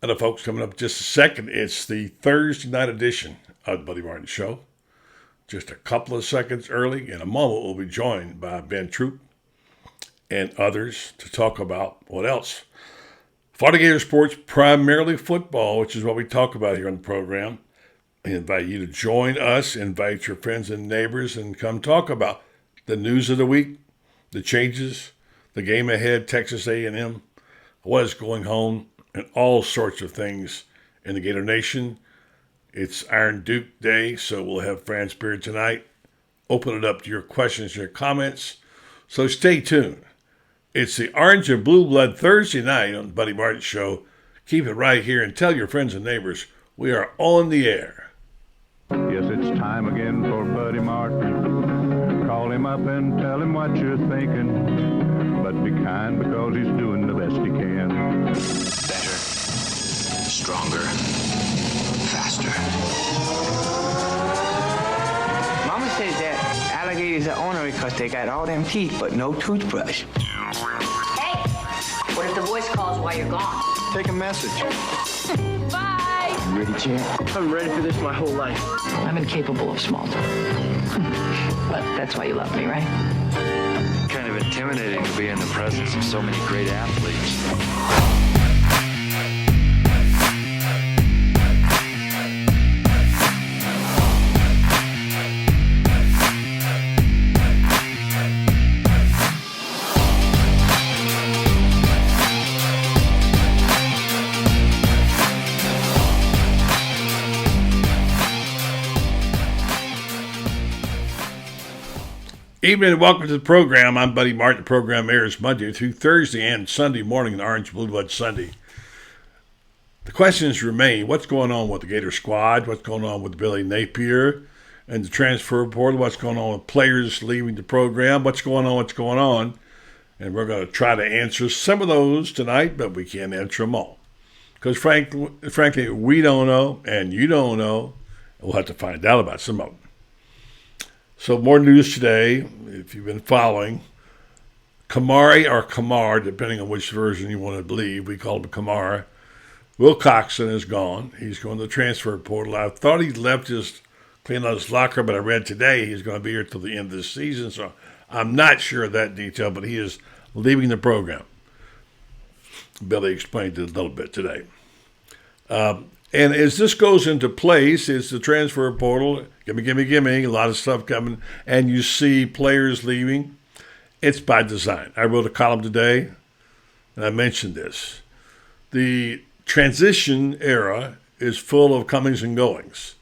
And folks, coming up just a second, it's the Thursday night edition of the Buddy Martin Show. Just a couple of seconds early. In a moment, we'll be joined by Ben TROUPE and others to talk about what else. Florida Gator sports, primarily football, which is what we talk about here on the program. I invite you to join us, invite your friends and neighbors, and come talk about the news of the week, the changes, the game ahead, Texas A&M, what is going on, and all sorts of things in the Gator Nation. It's Iron Duke Day, so we'll have FRANZ beer tonight. Open it up to your questions, your comments. So stay tuned. It's the Orange and Blue Blood Thursday night on the Buddy Martin Show. Keep it right here and tell your friends and neighbors we are on the air. Yes, it's time again for Buddy Martin. Call him up and tell him what you're thinking. But be kind because he's doing the best he can. Better, stronger, faster. Mama says that alligators are ornery because they got all them teeth but no toothbrush. Hey, what if the voice calls while you're gone? Take a message. Bye! You ready, champ? I'm ready for this my whole life. I'm incapable of small talk. But that's why you love me, right? Kind of intimidating to be in the presence of so many great athletes. Evening and welcome to the program. I'm Buddy Martin. The program airs Monday through Thursday and Sunday morning in Orange Blue Blood Sunday. The questions remain, what's going on with the Gator squad? What's going on with Billy Napier and the transfer portal? What's going on with players leaving the program? What's going on? And we're going to try to answer some of those tonight, but we can't answer them all. Because frankly, we don't know and you don't know. We'll have to find out about some of them. So more news today, if you've been following. Kamari or Kamar, depending on which version you want to believe. We call him Kamar. Will Coxon is gone. He's going to the transfer portal. I thought he left his clean out his locker, but I read today he's going to be here till the end of the season. So I'm not sure of that detail, but he is leaving the program. Billy explained it a little bit today. And as this goes into place, it's the transfer portal, gimme, a lot of stuff coming, and you see players leaving. It's by design. I wrote a column today, and I mentioned this. The transition era is full of comings and goings.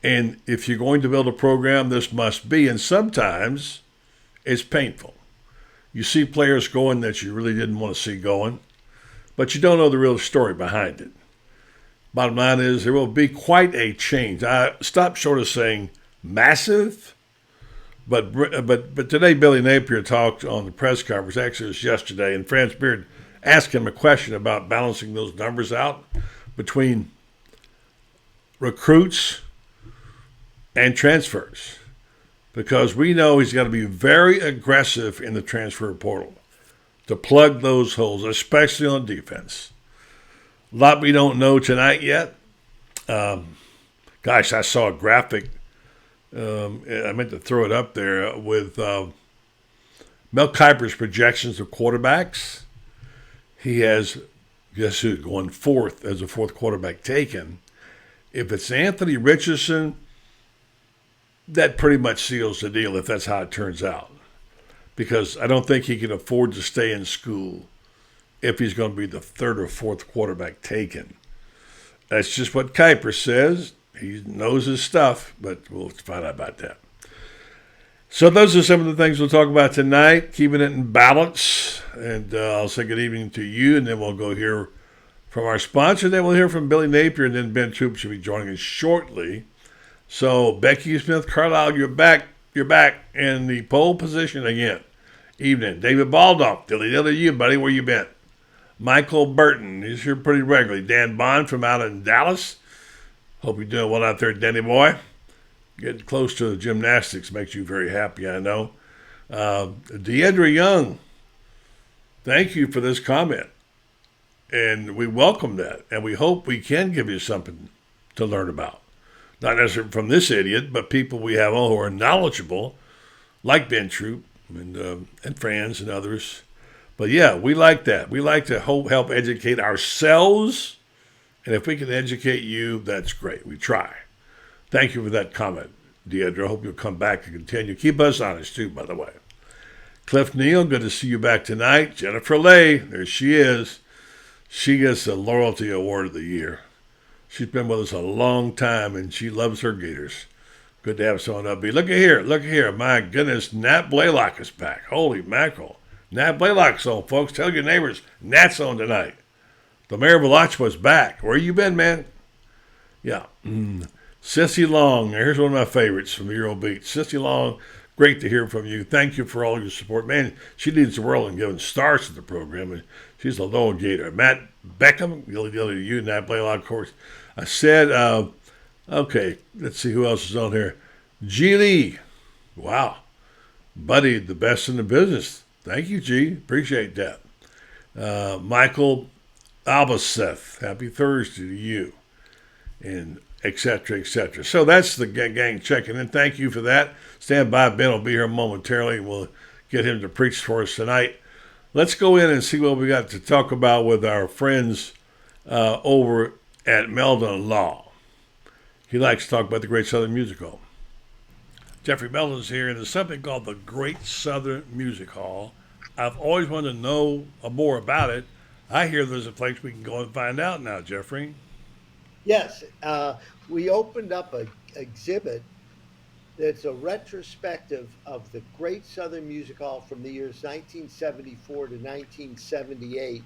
And if you're going to build a program, this must be, and sometimes it's painful. You see players going that you really didn't want to see going, but you don't know the real story behind it. Bottom line is there will be quite a change. I stopped short of saying massive, but today Billy Napier talked on the press conference, actually it was yesterday, and FRANZ Beard asked him a question about balancing those numbers out between recruits and transfers, because we know he's got to be very aggressive in the transfer portal to plug those holes, especially on defense. A lot we don't know tonight yet. I saw a graphic. I meant to throw it up there with Mel Kiper's projections of quarterbacks. He has, guess who, going fourth as a fourth quarterback taken. If it's Anthony Richardson, that pretty much seals the deal if that's how it turns out. Because I don't think he can afford to stay in school if he's going to be the third or fourth quarterback taken. That's just what Kiper says. He knows his stuff, but we'll find out about that. So those are some of the things we'll talk about tonight, keeping it in balance. And I'll say good evening to you, and then we'll go hear from our sponsor. Then we'll hear from Billy Napier, and then Ben TROUPE should be joining us shortly. So Becky Smith Carlisle, you're back. You're back in the pole position again. Evening. David Baldock, dilly you, buddy. Where you been? Michael Burton, he's here pretty regularly. Dan Bond from out in Dallas. Hope you're doing well out there, Danny boy. Getting close to the gymnastics makes you very happy, I know. Deidre Young, thank you for this comment. And we welcome that. And we hope we can give you something to learn about. Not necessarily from this idiot, but people we have on who are knowledgeable, like Ben Troop and Franz and others. But yeah, we like that. We like to help educate ourselves. And if we can educate you, that's great. We try. Thank you for that comment, Deidre. I hope you'll come back and continue. Keep us honest, too, by the way. Cliff Neal, good to see you back tonight. Jennifer Lay, there she is. She gets the Loyalty Award of the Year. She's been with us a long time, and she loves her Gators. Good to have someone upbeat. Look at here. My goodness, Nat Blaylock is back. Holy mackerel. Nat Blaylock's on, folks. Tell your neighbors, Nat's on tonight. The mayor of Alachua back. Where you been, man? Yeah. Sissy Long. Here's one of my favorites from Euro Beach. Sissy Long, great to hear from you. Thank you for all your support. Man, she leads the world in giving stars to the program, and she's a Lowell Gator. Matt Beckham, yelly to you, Nat Blaylock, of course. I said, okay, let's see who else is on here. G. Lee. Wow. Buddy, the best in the business. Thank you, G. Appreciate that. Michael Albaseth. Happy Thursday to you. And et cetera, et cetera. So that's the gang checking in. Thank you for that. Stand by. Ben will be here momentarily. We'll get him to preach for us tonight. Let's go in and see what we got to talk about with our friends over at Meldon Law. He likes to talk about the Great Southern Music Hall. Jeffrey Meldon's here, and there's something called the Great Southern Music Hall. I've always wanted to know more about it. I hear there's a place we can go and find out now, Jeffrey. Yes, we opened up an exhibit that's a retrospective of the Great Southern Music Hall from the years 1974 to 1978.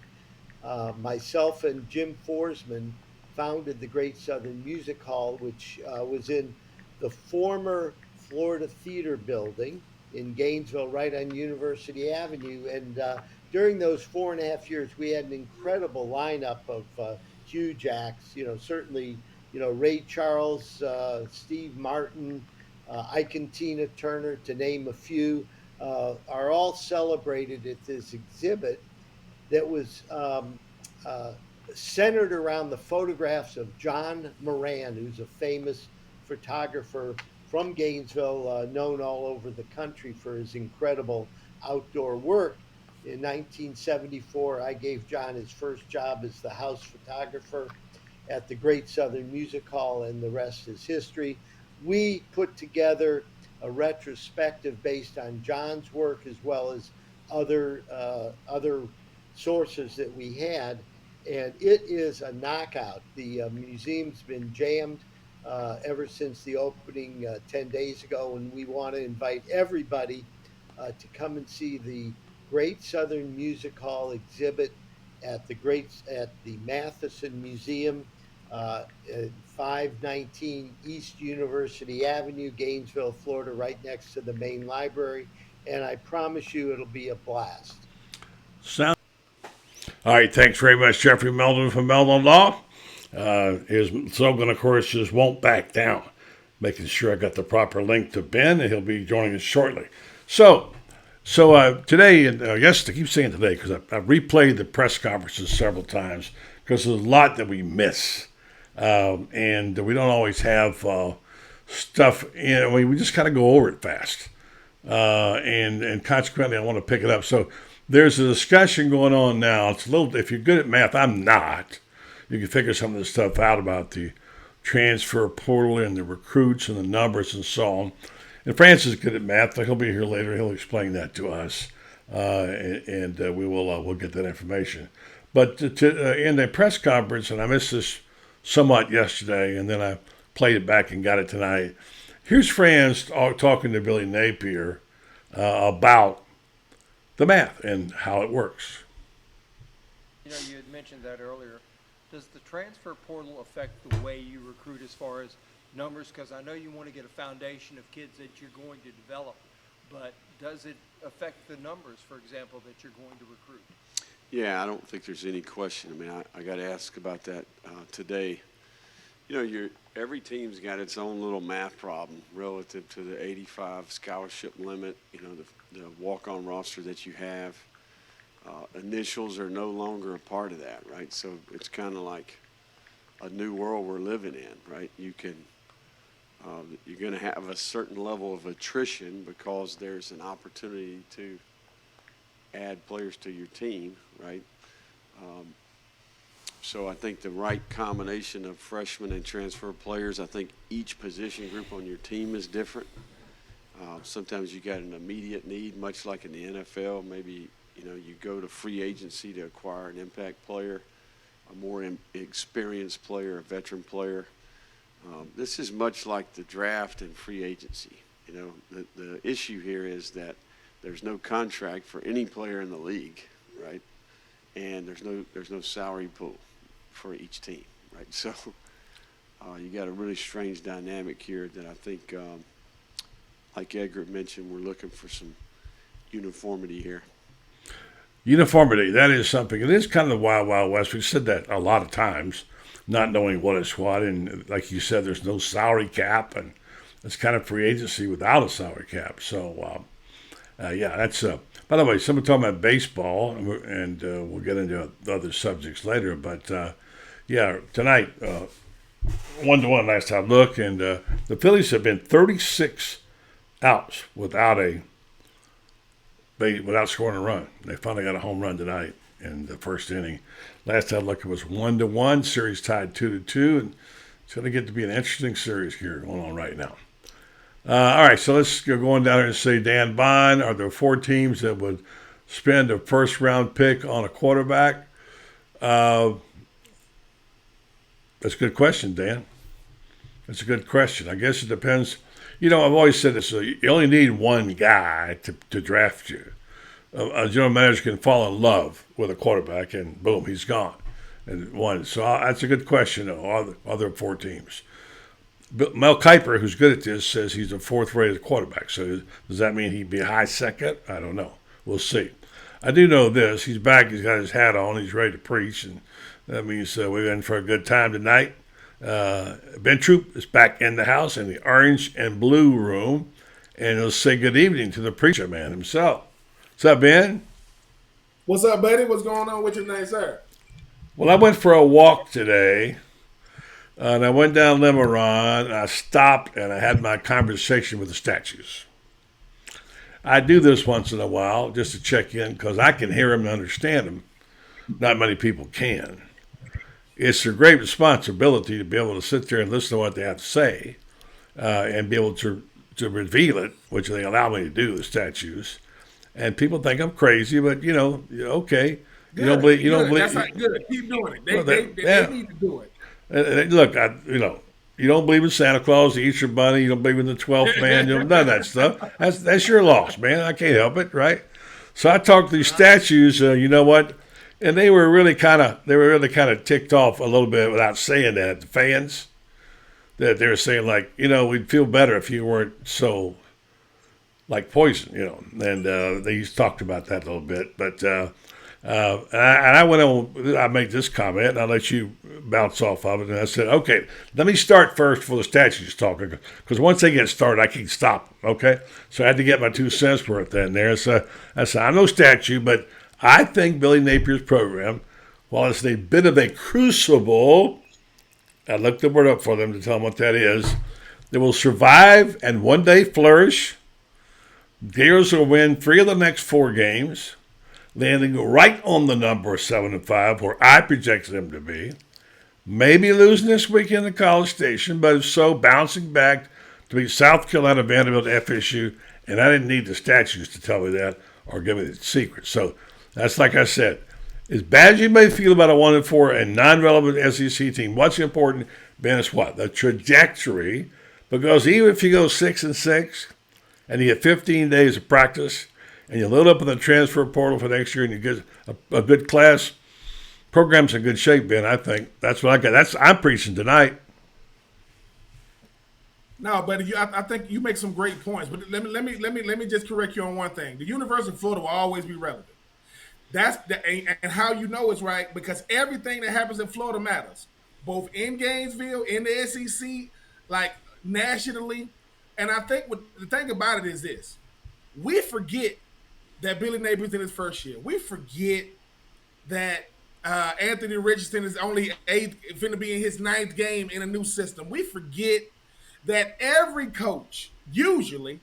Myself and Jim Forsman founded the Great Southern Music Hall, which was in the former Florida Theater building in Gainesville, right on University Avenue. And during those 4.5 years, we had an incredible lineup of huge acts. Certainly, Ray Charles, Steve Martin, Ike and Tina Turner, to name a few, are all celebrated at this exhibit that was centered around the photographs of John Moran, who's a famous photographer from Gainesville, known all over the country for his incredible outdoor work. In 1974, I gave John his first job as the house photographer at the Great Southern Music Hall, and the rest is history. We put together a retrospective based on John's work as well as other sources that we had, and it is a knockout. The museum's been jammed ever since the opening 10 days ago, and we want to invite everybody to come and see the Great Southern Music Hall exhibit at the Matheson Museum, at 519 East University Avenue, Gainesville, Florida, right next to the main library. And I promise you it'll be a blast. All right, thanks very much, Jeffrey Meldon from Meldon Law. His slogan, of course, is "Won't Back Down." Making sure I got the proper link to Ben, and he'll be joining us shortly. So today, and yes, I keep saying today because I replayed the press conferences several times because there's a lot that we miss, and we don't always have stuff in. I mean, we just kind of go over it fast, and consequently, I want to pick it up. So there's a discussion going on now. It's a little. If you're good at math, I'm not. You can figure some of this stuff out about the transfer portal and the recruits and the numbers and so on. And Franz is good at math. He'll be here later. He'll explain that to us, and we'll get that information. But in the press conference, and I missed this somewhat yesterday, and then I played it back and got it tonight. Here's Franz talking to Billy Napier about the math and how it works. You had mentioned that earlier. Does the transfer portal affect the way you recruit as far as numbers? Because I know you want to get a foundation of kids that you're going to develop, but does it affect the numbers, for example, that you're going to recruit? Yeah, I don't think there's any question. I mean, I got asked about that today. Every team's got its own little math problem relative to the 85 scholarship limit, the walk-on roster that you have. initials are no longer a part of that, right? So it's kind of like a new world we're living in, right? You can, you're going to have a certain level of attrition because there's an opportunity to add players to your team, right? So I think the right combination of freshmen and transfer players, I think each position group on your team is different. Sometimes you got an immediate need, much like in the NFL. Maybe, you go to free agency to acquire an impact player, a more experienced player, a veteran player. This is much like the draft and free agency. The issue here is that there's no contract for any player in the league, right? And there's no salary pool for each team, right? So you got a really strange dynamic here that I think, like Edgar mentioned, we're looking for some uniformity here. Uniformity, that is something. It is kind of the Wild Wild West. We've said that a lot of times, not knowing what is what. And like you said, there's no salary cap, and it's kind of free agency without a salary cap. So, yeah, that's by the way, someone talking about baseball, and we'll get into other subjects later. But yeah, tonight 1-1 last time look, and the Phillies have been 36 outs without scoring a run. They finally got a home run tonight in the first inning. Last time look, it was 1-1. Series tied 2-2, and it's going to get to be an interesting series here going on right now. All right, so let's go on down here and say, Dan Bond, are there 4 teams that would spend a first-round pick on a quarterback? That's a good question, Dan. That's a good question. I guess it depends. I've always said this. So you only need one guy to draft you. A general manager can fall in love with a quarterback, and boom, he's gone. And one. So that's a good question, though. Are there 4 teams? Mel Kiper, who's good at this, says he's a 4th-rated quarterback. So does that mean he'd be a high second? I don't know. We'll see. I do know this. He's back. He's got his hat on. He's ready to preach, and that means we're in for a good time tonight. Ben Troupe is back in the house in the orange and blue room, and he'll say good evening to the preacher man himself. What's up, Ben? What's up, buddy? What's going on with your name, sir? Well, I went for a walk today, and I went down Limeron, and I stopped, and I had my conversation with the statues. I do this once in a while just to check in because I can hear them and understand them. Not many people can. It's a great responsibility to be able to sit there and listen to what they have to say and be able to reveal it, which they allow me to do, the statues. And people think I'm crazy, but, okay. Good. You don't believe. That's not good. Keep doing it. They need to do it. Look, you don't believe in Santa Claus, the Easter Bunny. You don't believe in the 12th man. None of that stuff. That's your loss, man. I can't help it, right? So I talked to these statues. You know what? And they were really kind of ticked off a little bit without saying that. The fans, that they were saying like, we'd feel better if you weren't so like poison, And they talked about that a little bit, but. And I went on, I made this comment, and I'll let you bounce off of it. And I said, okay, let me start first before the statues talking, because once they get started, I can't stop them, okay? So I had to get my 2 cents worth in there. So I said, I'm no statue, but I think Billy Napier's program, while it's a bit of a crucible, I looked the word up for them to tell them what that is, they will survive and one day flourish. Gators will win 3 of the next 4 games, landing right on the number 7-5, where I projected them to be. Maybe losing this weekend at College Station, but if so, bouncing back to beat South Carolina, Vanderbilt, FSU, and I didn't need the statues to tell me that or give me the secret. So that's like I said. As bad as you may feel about a 1-4 and non-relevant SEC team, what's important, Ben, is what? The trajectory. Because even if you go 6-6 and you get 15 days of practice, and you load up in the transfer portal for next year and you get a good class, program's in good shape, Ben, I think. That's what I got. I'm preaching tonight. No, but I think you make some great points. But let me just correct you on one thing. The University of Florida will always be relevant. And how you know it's right, because everything that happens in Florida matters, both in Gainesville, in the SEC, like nationally. And I think the thing about it is this: we forget that Billy Napier's in his first year. We forget that Anthony Richardson is only going to be in his 9th game in a new system. We forget that every coach usually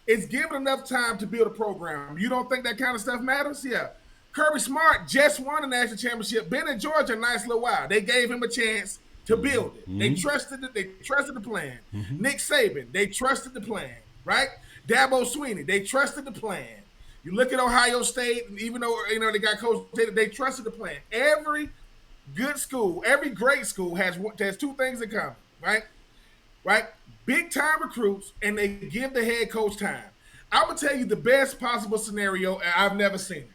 is given enough time to build a program. You don't think that kind of stuff matters? Yeah. Kirby Smart just won a national championship. Been in Georgia a nice little while. They gave him a chance to build it. They trusted it. They trusted the plan. Nick Saban, they trusted the plan, right? Dabo Swinney, they trusted the plan. You look at Ohio State, and even though they got Coach Taylor, they trusted the plan. Every good school, every great school has 2 things in common, right? Right? Big time recruits, and they give the head coach time. I'm gonna tell you the best possible scenario. I've never seen it.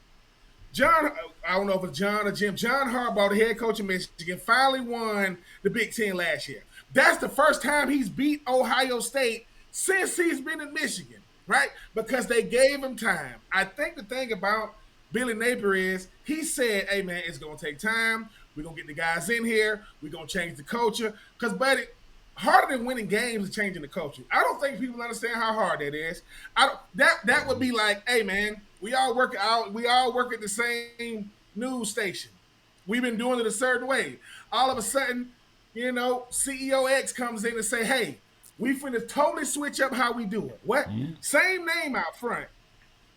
I don't know if it's John or Jim. John Harbaugh, the head coach of Michigan, finally won the Big Ten last year. That's the first time he's beat Ohio State since he's been in Michigan, right? Because they gave him time. I think the thing about Billy Napier is he said, hey, man, it's going to take time. We're going to get the guys in here. We're going to change the culture. Because, buddy, harder than winning games is changing the culture. I don't think people understand how hard that is. That would be like, hey, man, we all work at the same news station. We've been doing it a certain way. All of a sudden, CEO X comes in and say, hey, we finna totally switch up how we do it. What? Same name out front,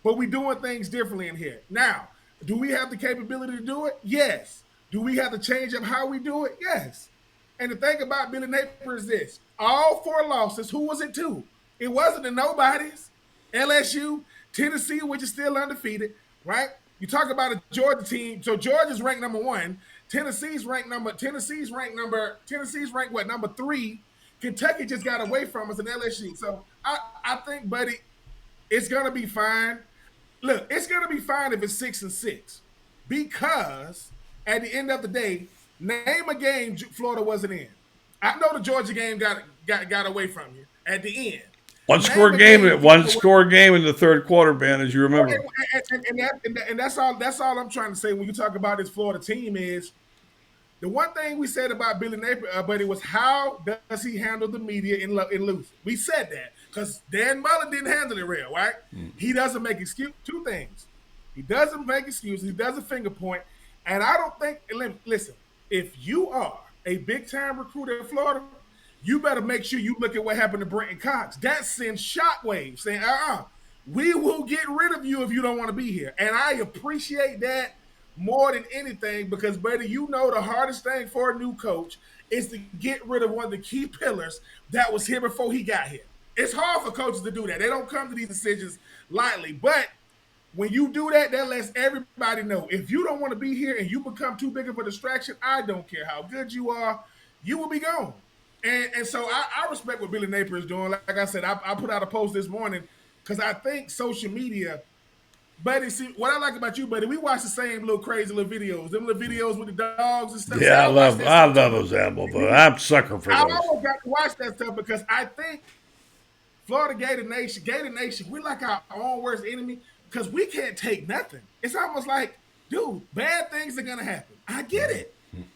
but we doing things differently in here. Now, do we have the capability to do it? Yes. Do we have to change up how we do it? Yes. And the thing about Billy Napier is this. All 4 losses, who was it to? It wasn't the nobodies. LSU, Tennessee, which is still undefeated, right? You talk about a Georgia team. So Georgia's ranked number 1. Tennessee's ranked number 3. Kentucky just got away from us in LSU. So I think, buddy, it's going to be fine. Look, it's going to be fine if it's 6-6 because at the end of the day, name a game Florida wasn't in. I know the Georgia game got away from you at the end. One score game in the third quarter, Ben, as you remember. And that's all I'm trying to say when you talk about this Florida team is the one thing we said about Billy Napier, buddy, was how does he handle the media in losing? We said that because Dan Mullen didn't handle it real, right? He doesn't make excuses. 2 things. He doesn't make excuses. He doesn't finger point. And I don't think, listen, if you are a big-time recruiter in Florida, you better make sure you look at what happened to Brenton Cox. That sends shockwaves saying, we will get rid of you if you don't want to be here. And I appreciate that more than anything because, buddy, the hardest thing for a new coach is to get rid of one of the key pillars that was here before he got here. It's hard for coaches to do that. They don't come to these decisions lightly. But when you do that, that lets everybody know. If you don't want to be here and you become too big of a distraction, I don't care how good you are, you will be gone. And so I respect what Billy Napier is doing. Like I said, I put out a post this morning because I think social media, buddy, see, what I like about you, buddy, we watch the same little crazy little videos. Them little videos with the dogs and stuff. Yeah, I love those animals, but I'm sucker for those. I almost got to watch that stuff because I think Florida Gator Nation, we're like our own worst enemy because we can't take nothing. It's almost like, dude, bad things are going to happen. I get it.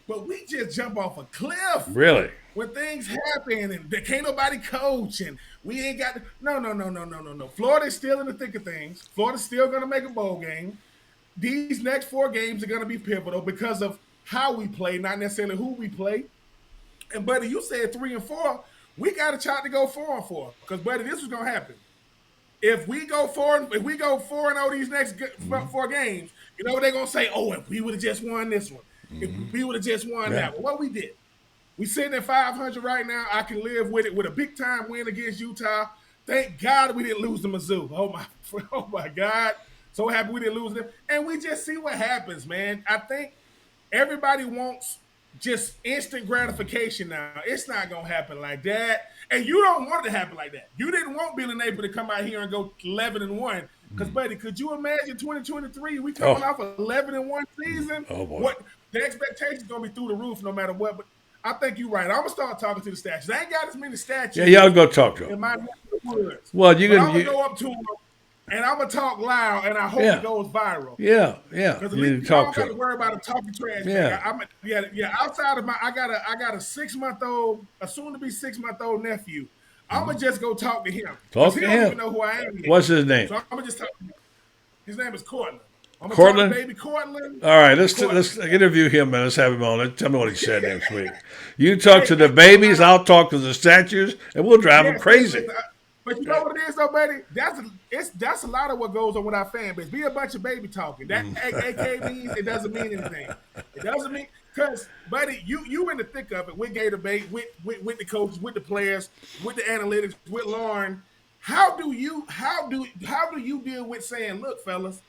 But we just jump off a cliff. Really? When things happen and there can't nobody coach and we ain't got no. Florida's still in the thick of things. Florida's still going to make a bowl game. These next 4 games are going to be pivotal because of how we play, not necessarily who we play. And, buddy, you said 3 and 4. We got a shot to go 4 and 4 because, buddy, this was going to happen. If we go 4-0 these next 4 games, you know what they're going to say? Oh, if we would have just won this one. If we would have just won that one. What we did. We sitting at 500 right now. I can live with it with a big-time win against Utah. Thank God we didn't lose to Mizzou. Oh, my God. So happy we didn't lose them. And we just see what happens, man. I think everybody wants just instant gratification now. It's not going to happen like that. And you don't want it to happen like that. You didn't want Billy Napier to come out here and go 11-1. Because, buddy, could you imagine 2023? We coming off an 11-1 season? Oh, boy. What the expectations going to be through the roof no matter what. But I think you're right. I'm going to start talking to the statues. I ain't got as many statues. Yeah, y'all go talk to them. In my woods. Well, I'm going to go up to them, and I'm going to talk loud, and I hope it goes viral. Yeah. Because you don't got to worry about a talking trash. Outside of I got a 6-month-old, a soon-to-be 6-month-old nephew. I'm going to just go talk to him. Talk to him. He don't even know who I am yet. What's his name? So I'm going to just talk to him. His name is Cortland. I'm gonna Cortland? talk to baby Cortland. All right, let's interview him and let's have him on. Tell me what he said next week. You talk to the babies, I'll talk to the statues, and we'll drive them crazy. But you know what it is, though, buddy? That's a lot of what goes on with our fan base. Be a bunch of baby talking. That AK means it doesn't mean anything. It doesn't mean because, buddy, you in the thick of it with Gator Bait, with the coaches, with the players, with the analytics, with Loren. How do you deal with saying, look, fellas,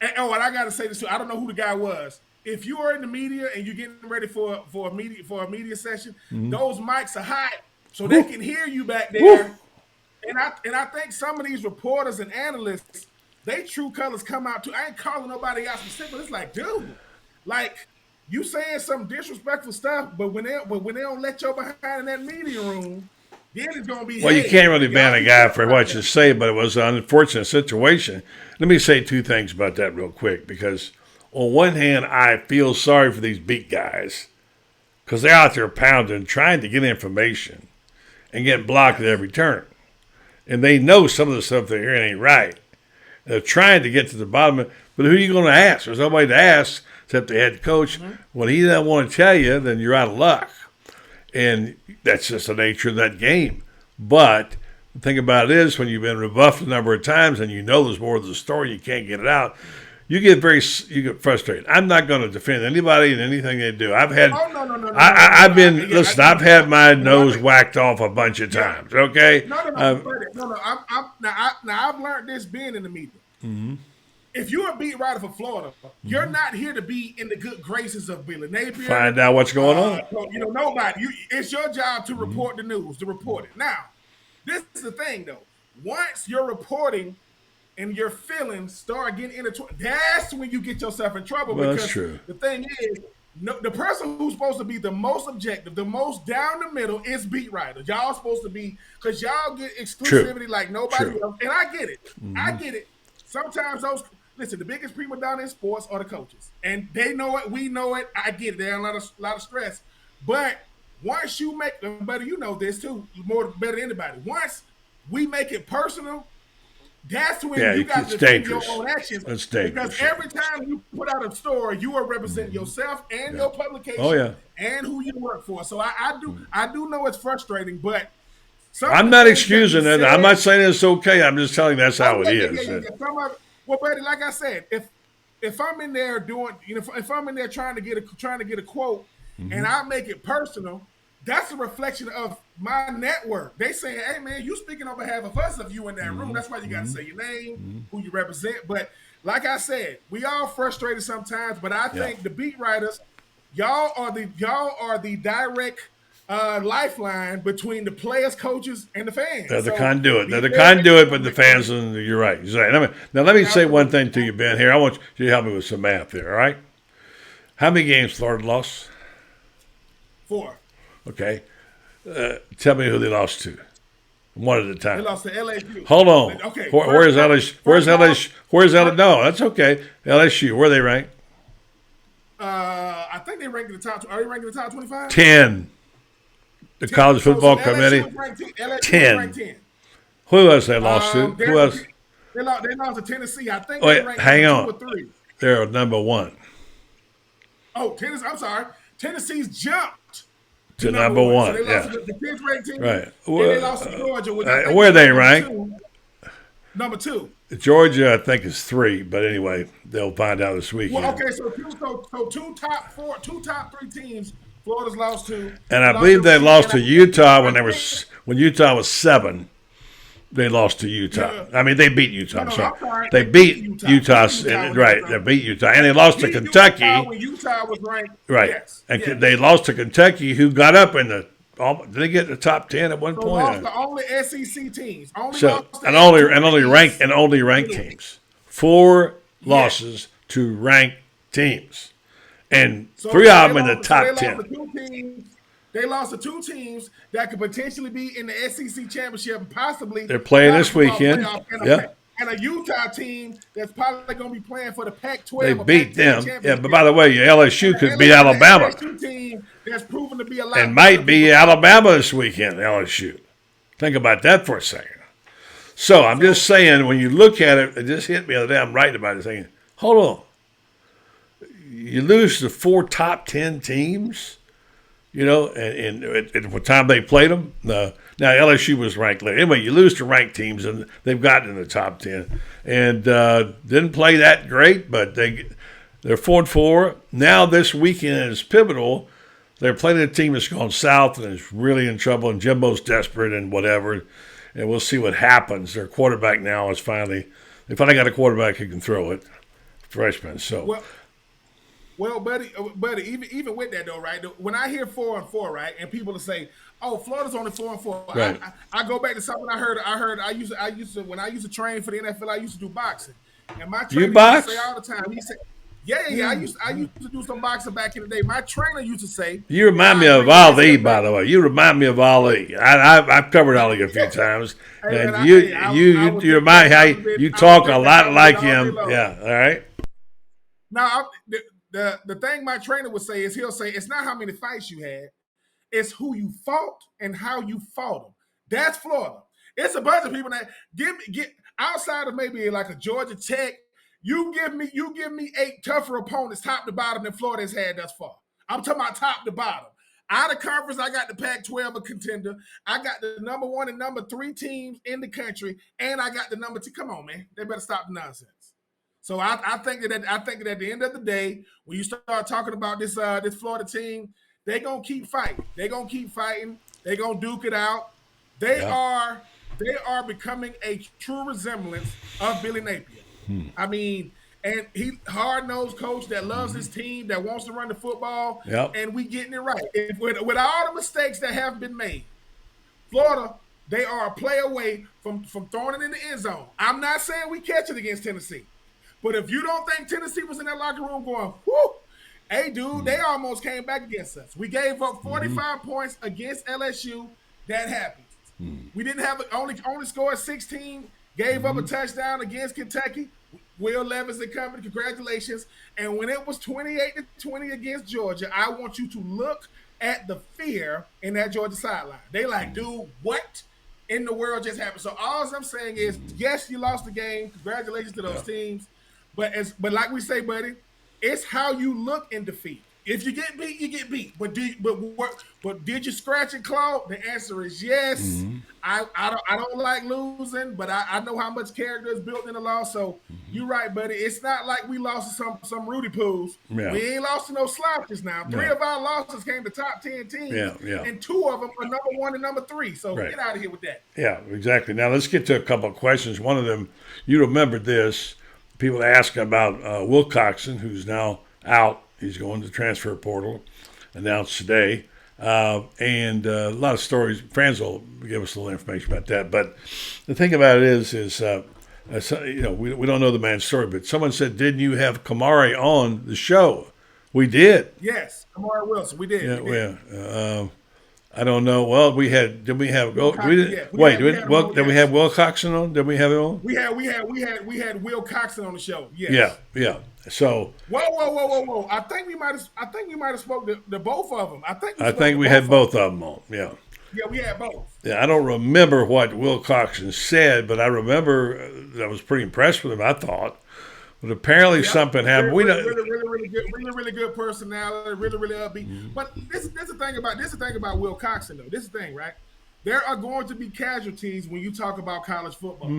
and I gotta say this too. I don't know who the guy was. If you are in the media and you're getting ready for a media session, those mics are hot so they can hear you back there. And I think some of these reporters and analysts, they true colors come out too. I ain't calling nobody out specific. It's like, dude, like you saying some disrespectful stuff, but when they don't let you behind in that media room, then it's gonna be. Well, you can't really ban a guy for what you say, but it was an unfortunate situation. Let me say two things about that real quick, because on one hand, I feel sorry for these beat guys because they're out there pounding, trying to get information and getting blocked at every turn. And they know some of the stuff they're hearing ain't right. They're trying to get to the bottom of it. But who are you going to ask? There's nobody to ask except the head coach. When he doesn't want to tell you, then you're out of luck. And that's just the nature of that game. But the thing about it is, when you've been rebuffed a number of times and you know there's more to the story, you can't get it out, you get frustrated. I'm not going to defend anybody and anything they do. I've had, I've had my nose whacked off a bunch of times. Okay. No. I've learned this being in the media. Mm-hmm. If you're a beat writer for Florida, you're not here to be in the good graces of Billy Napier. Find out what's going on. Nobody. It's your job to report the news, to report it. Now, this is the thing, though. Once you're reporting and your feelings start getting intertwined, that's when you get yourself in trouble. Well, because that's true. The thing is, the person who's supposed to be the most objective, the most down the middle is beat writers. Y'all supposed to be, because y'all get exclusivity like nobody else. And I get it. I get it. Sometimes the biggest prima donna in sports are the coaches. And they know it. We know it. I get it. There's a lot of stress. But once you make, buddy, you know this too, better than anybody. Once we make it personal, that's when you got to defend your own actions. It's dangerous. Because every time you put out a story, you are representing yourself and your publication and who you work for. So I do know it's frustrating, but I'm not excusing it. I'm not saying it's okay. I'm just telling you that's how it is. Well, buddy, like I said, if I'm in there doing, if I'm in there trying to get a quote, and I make it personal, that's a reflection of my network. They saying, hey, man, you speaking on behalf of us if you in that room. That's why you got to say your name, who you represent. But like I said, we all frustrated sometimes, but I think the beat writers, y'all are the direct lifeline between the players, coaches, and the fans. They're the conduit. They're the conduit, but the fans, and you're right. Now, let me say one thing to you, Ben, here. I want you to help me with some math there, all right? How many games Florida lost? 4. Okay. Tell me who they lost to. One at a time. They lost to LSU. Hold on. Okay. Where's LSU? Where's LSU? Where's LSU? No, that's okay. LSU. Where are they ranked? I think they ranked in the top. Are they ranked in the top 25? 10. The College Football Committee. 10. Who else they lost to? Who else? They lost to Tennessee. I think they ranked hang 2 on. or 3. They're number 1. Oh, Tennessee. I'm sorry. Tennessee's jumped to number 1. So they lost to the 10th ranked team. Right. They lost to Georgia. Where are they ranked? Number 2. Georgia, I think, is 3, but anyway, they'll find out this weekend. Well, okay, so two top 3 teams Florida's lost to. And I believe they lost to Utah when Utah was 7. They lost to Utah. Yeah. I mean, they beat Utah. I'm sorry. sorry. They beat Utah. Right, they beat Utah. And they lost to Kentucky. When Utah was ranked. Right. Yes. And they lost to Kentucky, who got up in the did they get the top 10 at one point? Lost the only SEC teams. Only ranked teams. 4 losses to ranked teams. And 3 of them in the top 10. They lost to 2 teams that could potentially be in the SEC championship and possibly. They're playing this weekend. And a Utah team that's probably going to be playing for the Pac-12. They beat them. Yeah, but by the way, LSU could beat Alabama. LSU team that's proven to be a lot. And might be Alabama this weekend, LSU. Think about that for a second. So I'm just saying, when you look at it, it just hit me the other day. I'm writing about it, saying, hold on. You lose to 4 top 10 teams, you know, and at what time they played them. Now, LSU was ranked later. Anyway, you lose to ranked teams, and they've gotten in the top 10. And didn't play that great, but they're 4-4. Now this weekend is pivotal. They're playing a team that's gone south and is really in trouble, and Jimbo's desperate and whatever. And we'll see what happens. Their quarterback now is they finally got a quarterback who can throw it, freshman. So, well, buddy, even with that though, right? When I hear 4-4, right, and people will say, "Oh, Florida's only 4-4," right. I go back to something I heard. I used to when I used to train for the NFL. I used to do boxing, and my trainer used to say all the time. He said, "Yeah. I used to do some boxing back in the day." My trainer used to say, "You remind me of Ali, by the way. You remind me of Ali. I've covered Ali a few times, and you remind how you talk a lot like him. Yeah, all right." Now, the thing my trainer would say is he'll say, "It's not how many fights you had, it's who you fought and how you fought them." That's Florida. It's a bunch of people that get outside of maybe like a Georgia Tech. You give me 8 tougher opponents, top to bottom, than Florida has had thus far. I'm talking about top to bottom. Out of conference, I got the Pac-12 a contender. I got the number 1 and number 3 teams in the country, and I got the number 2. Come on, man, they better stop the nonsense. So I think that at the end of the day, when you start talking about this Florida team, they're gonna keep fighting. They're gonna keep fighting. They're gonna duke it out. They are becoming a true resemblance of Billy Napier. I mean, and he hard-nosed coach that loves his team, that wants to run the football, and we getting it right. With all the mistakes that have been made, Florida, they are a play away from throwing it in the end zone. I'm not saying we catch it against Tennessee, but if you don't think Tennessee was in that locker room going, whoo, hey, dude, they almost came back against us. We gave up 45 points against LSU. That happens. We didn't have only scored 16, gave up a touchdown against Kentucky. Will Levis and company, congratulations. And when it was 28-20 against Georgia, I want you to look at the fear in that Georgia sideline. They like, dude, what in the world just happened? So all I'm saying is, yes, you lost the game. Congratulations to those teams. But like we say, buddy, it's how you look in defeat. If you get beat, you get beat. But did you scratch and claw? The answer is yes. I don't like losing, but I know how much character is built in the loss. So you're right, buddy. It's not like we lost to some Rudy Poos. Yeah. We ain't lost to no slouches now. 3 of our losses came to top 10 teams, and 2 of them are number 1 and number 3. So get out of here with that. Yeah, exactly. Now let's get to a couple of questions. One of them, you remembered this. People ask about Wilcoxon, who's now out. He's going to the transfer portal, announced today. And a lot of stories. Franz will give us a little information about that. But the thing about it is we don't know the man's story, but someone said, didn't you have Kamari on the show? We did. Yes, Kamari Wilson. We did. Yeah. I don't know. Well, we have Will Coxon on? Did we have him on? We had Will Coxon on the show. Yes. Yeah. So whoa! I think we might have spoke to both of them. I think we had both of them on. Yeah. Yeah, we had both. Yeah, I don't remember what Will Coxon said, but I remember I was pretty impressed with him. I thought, but apparently something happened. Really good personality. Really upbeat. But this is the thing about Will Coxon though. This is the thing, right? There are going to be casualties when you talk about college football.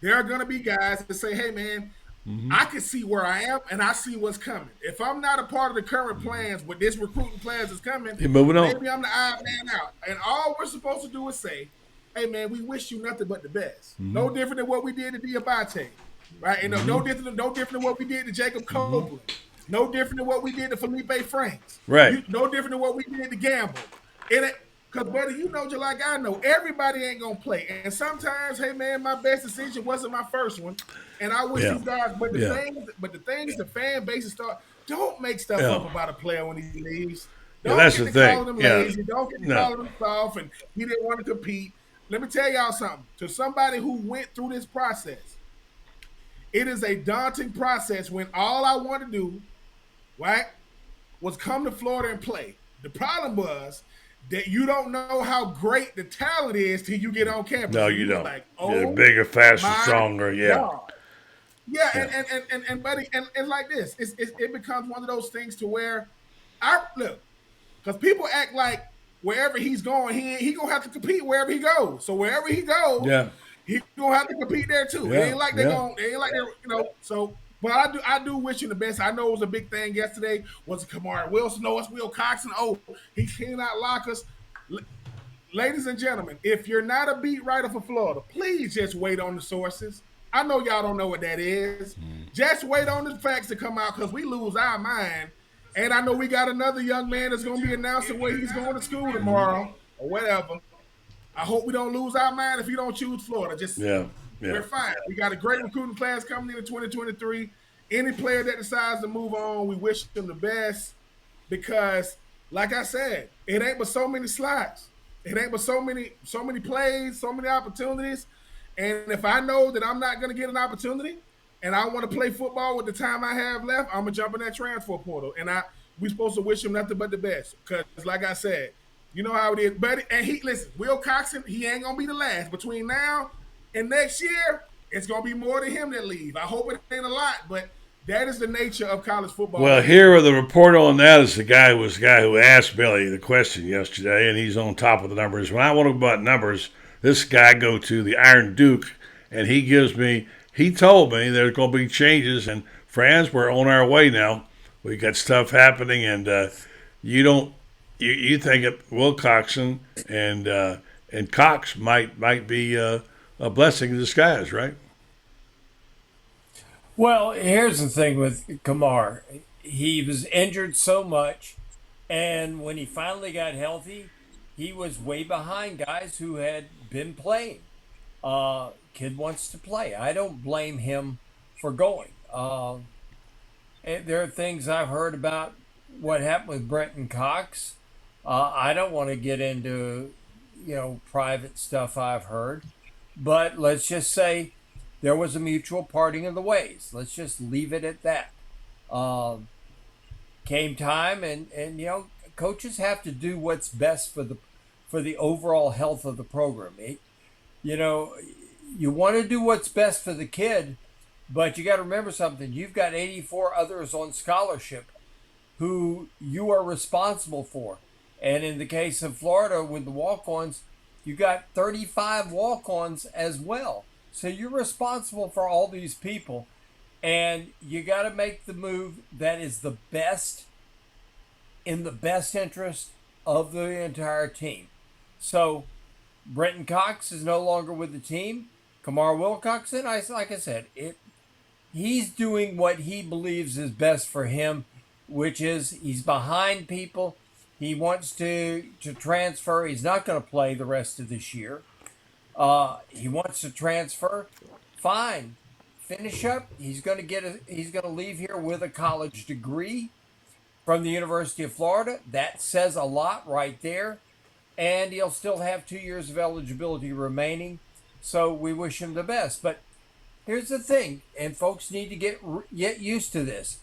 There are going to be guys that say, "Hey, man." I can see where I am, and I see what's coming. If I'm not a part of the current plans, with this recruiting plans is coming, maybe I'm the odd man out. And all we're supposed to do is say, hey, man, we wish you nothing but the best. No different than what we did to Diabate, right? And no different than what we did to Jacob Copeland. No different than what we did to Felipe Franks. Right. No different than what we did to Gamble. Because, buddy, you know, just like I know, everybody ain't going to play. And sometimes, hey, man, my best decision wasn't my first one. And I wish you guys, but the thing is the fan base don't make stuff up about a player when he leaves. Don't that's get the to thing. Calling him lazy. Don't get to calling him soft, and he didn't want to compete. Let me tell y'all something. To somebody who went through this process, it is a daunting process when all I want to do, right, was come to Florida and play. The problem was that you don't know how great the talent is till you get on campus. No, And you you're don't. like, They're oh bigger, faster, my stronger. Yeah. God. Yeah, Yeah. and buddy, and like this, it becomes one of those things to where I look, because people act like wherever he's going, he gonna have to compete wherever he goes. So wherever he goes, Yeah. he gonna have to compete there too. It Yeah. ain't like Yeah. they ain't like they're So, but I do wish him the best. I know it was a big thing yesterday. Was it Kamari Wilson? No, it's Will Coxon. Oh, he cannot lock us. Ladies and gentlemen, if you're not a beat writer for Florida, please just wait on the sources. I know y'all don't know what that is. Just wait on the facts to come out because we lose our mind. And I know we got another young man that's going to be announcing where he's going to school tomorrow or whatever. I hope we don't lose our mind if you don't choose Florida. Just Yeah. we're fine. We got a great recruiting class coming in 2023. Any player that decides to move on, we wish them the best because, like I said, it ain't but so many slots. It ain't but so many plays, so many opportunities. And if I know that I'm not going to get an opportunity and I want to play football with the time I have left, I'm going to jump in that transfer portal. And we supposed to wish him nothing but the best because, like I said, you know how it is. But, and listen, Will Coxon, he ain't going to be the last. Between now and next year, it's going to be more than him that leave. I hope it ain't a lot, but that is the nature of college football. Well, here the report on that is the guy who asked Billy the question yesterday, and he's on top of the numbers. When I want to go about numbers, this guy go to the Iron Duke, and he told me there's going to be changes, and Franz, we're on our way now. We got stuff happening, and you think it, Will Coxon and Cox might be a blessing in disguise, right? Well, here's the thing with Kamar. He was injured so much, and when he finally got healthy, he was way behind guys who had been playing. Kid wants to play. I don't blame him for going. There are things I've heard about what happened with Brenton Cox. I don't want to get into, private stuff I've heard, but let's just say there was a mutual parting of the ways. Let's just leave it at that. Came time, and coaches have to do what's best for the overall health of the program. You want to do what's best for the kid, but you got to remember something. You've got 84 others on scholarship who you are responsible for. And in the case of Florida with the walk-ons, you got 35 walk-ons as well. So you're responsible for all these people, and you got to make the move that is the best in the best interest of the entire team. So Brenton Cox is no longer with the team. Kamar Wilcoxon, like I said, he's doing what he believes is best for him, which is he's behind people. He wants to transfer. He's not going to play the rest of this year. He wants to transfer. Fine. Finish up. He's going to leave here with a college degree from the University of Florida. That says a lot right there. And he'll still have 2 years of eligibility remaining. So we wish him the best. But here's the thing, and folks need to get used to this.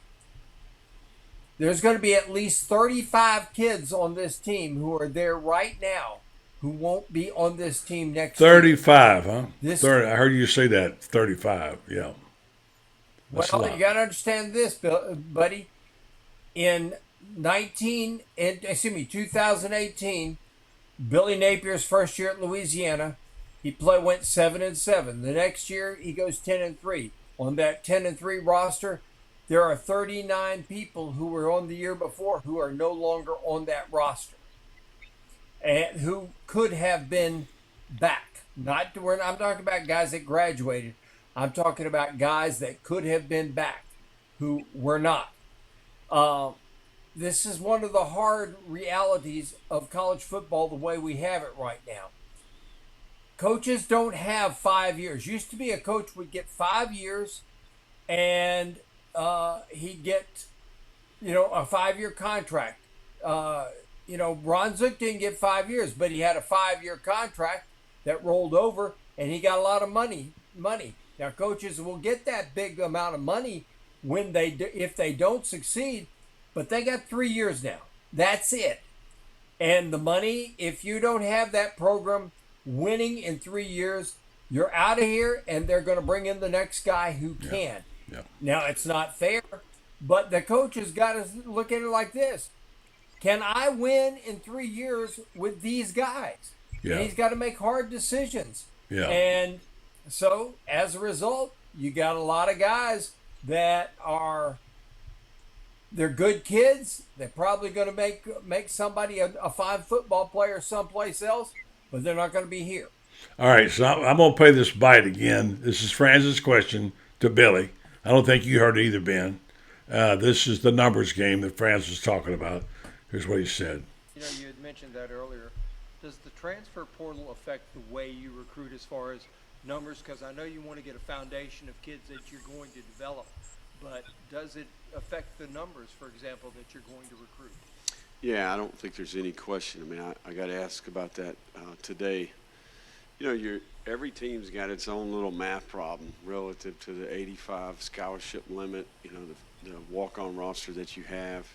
There's going to be at least 35 kids on this team who are there right now who won't be on this team next 35, year. huh? 30. I heard you say that. 35, yeah. That's well, you got to understand this, buddy. In 2018, Billy Napier's first year at Louisiana, he went 7-7. The next year, he goes 10-3. On that 10-3 roster, there are 39 people who were on the year before who are no longer on that roster and who could have been back. I'm talking about guys that graduated. I'm talking about guys that could have been back who were not. This is one of the hard realities of college football the way we have it right now. Coaches don't have 5 years. Used to be a coach would get 5 years and he'd get, a 5-year contract. Ron Zook didn't get 5 years, but he had a 5-year contract that rolled over, and he got a lot of money. Now, coaches will get that big amount of money if they don't succeed, but they got 3 years now. That's it. And the money, if you don't have that program winning in 3 years, you're out of here, and they're going to bring in the next guy who can. Yeah. Now, it's not fair, but the coach has got to look at it like this. Can I win in 3 years with these guys? Yeah. And he's got to make hard decisions. Yeah. And so, as a result, you got a lot of guys that they're good kids. They're probably going to make somebody a fine football player someplace else, but they're not going to be here. All right, so I'm going to play this bite again. This is Franz's question to Billy. I don't think you heard it either, Ben. This is the numbers game that Franz was talking about. Here's what he said. You know, you had mentioned that earlier. Does the transfer portal affect the way you recruit as far as numbers? Because I know you want to get a foundation of kids that you're going to develop, but does it affect the numbers, for example, that you're going to recruit? Yeah, I don't think there's any question. I mean, I got asked about that today. You know, every team's got its own little math problem relative to the 85 scholarship limit, you know, the walk-on roster that you have.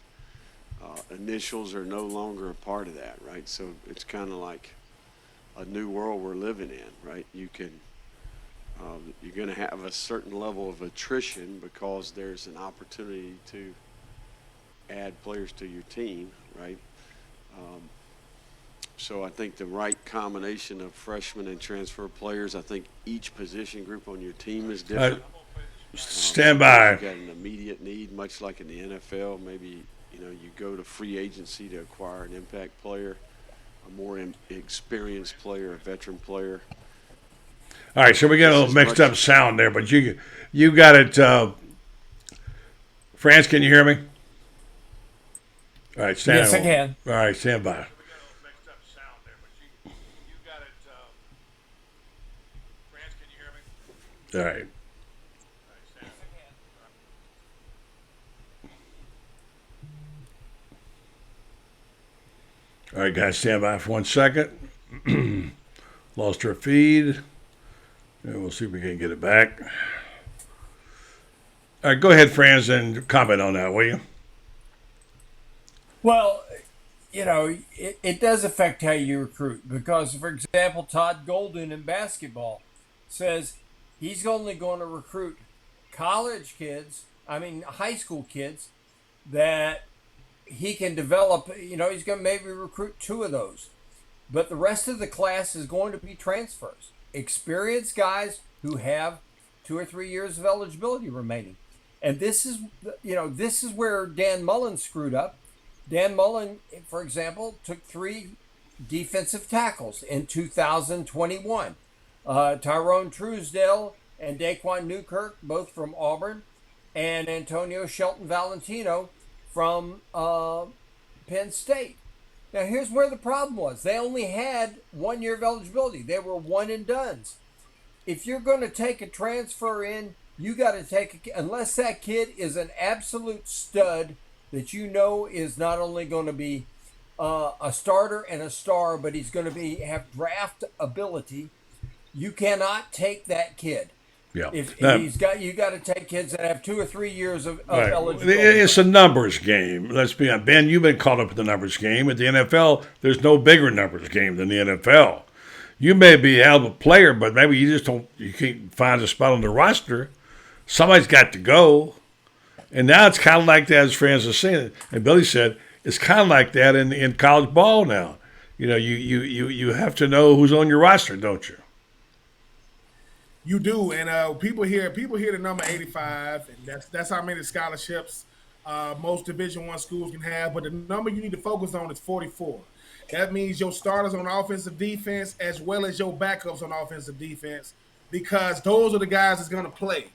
Initials are no longer a part of that, right? So it's kind of like a new world we're living in, right? You can, you're going to have a certain level of attrition because there's an opportunity to add players to your team, right? So I think the right combination of freshmen and transfer players, I think each position group on your team is different. Stand by. You've got an immediate need, much like in the NFL. Maybe, you know, you go to free agency to acquire an impact player, a more experienced player, a veteran player. All right, so we got a little mixed up sound there, but you got it. Franz, can you hear me? All right, stand by. Yes, I can. All right, stand by. All right. All right, guys, stand by for 1 second. Lost our feed. And we'll see if we can get it back. All right, go ahead, Franz, and comment on that, will you? Well, you know, it does affect how you recruit because, for example, Todd Golden in basketball says he's only going to recruit high school kids that he can develop. You know, he's going to maybe recruit 2 of those. But the rest of the class is going to be transfers. Experienced guys who have 2 or 3 years of eligibility remaining. And this is where Dan Mullen screwed up. Dan Mullen, for example, took 3 defensive tackles in 2021. Tyrone Truesdale and Daquan Newkirk, both from Auburn, and Antonio Shelton Valentino from Penn State. Now, here's where the problem was. They only had 1 year of eligibility. They were one and dones. If you're going to take a transfer in, you got to take unless that kid is an absolute stud that you know is not only going to be a starter and a star, but he's going to have draft ability. You cannot take that kid. Yeah. You got to take kids that have 2 or 3 years of eligibility. It's a numbers game. Let's be honest. Ben, you've been caught up in the numbers game. At the NFL, there's no bigger numbers game than the NFL. You may be a hell of a player, but maybe you can't find a spot on the roster. Somebody's got to go. And now it's kind of like that, as Franz was saying, and Billy said, it's kind of like that in college ball now. You know, you have to know who's on your roster, don't you? You do, and people hear the number 85, and that's how many scholarships most Division I schools can have. But the number you need to focus on is 44. That means your starters on offensive defense as well as your backups on offensive defense, because those are the guys that's going to play.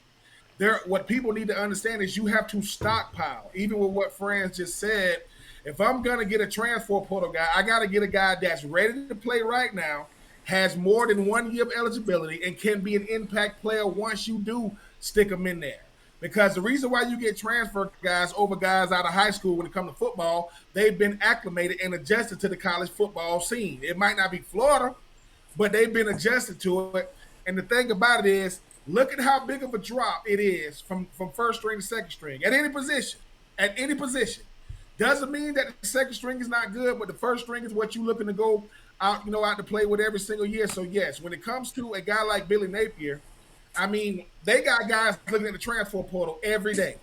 What people need to understand is you have to stockpile. Even with what Franz just said, if I'm going to get a transfer portal guy, I got to get a guy that's ready to play right now, has more than 1 year of eligibility, and can be an impact player once you do stick them in there. Because the reason why you get transfer guys over guys out of high school when it comes to football, they've been acclimated and adjusted to the college football scene. It might not be Florida, but they've been adjusted to it. And the thing about it is, look at how big of a drop it is from first string to second string. At any position, Doesn't mean that the second string is not good, but the first string is what you're looking to go out, out to play with every single year. So yes, when it comes to a guy like Billy Napier, I mean, they got guys looking at the transfer portal every day.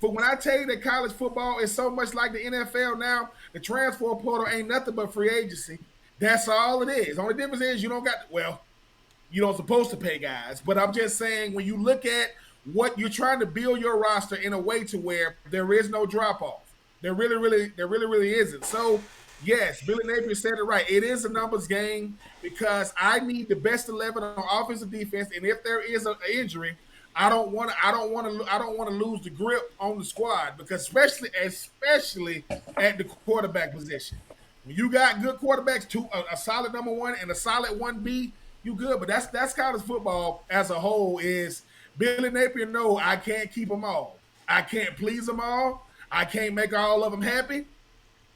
But when I tell you that college football is so much like the NFL now, the transfer portal ain't nothing but free agency. That's all it is. The only difference is you don't supposed to pay guys. But I'm just saying, when you look at what you're trying to build your roster in a way to where there is no drop off. There really isn't. So yes, Billy Napier said it right. It is a numbers game because I need the best 11 on offensive defense, and if there is an injury, I don't want to lose the grip on the squad, because especially at the quarterback position. When you got good quarterbacks, a solid number one and a solid 1B, you good. But that's college football as a whole. Is Billy Napier know I can't keep them all. I can't please them all. I can't make all of them happy.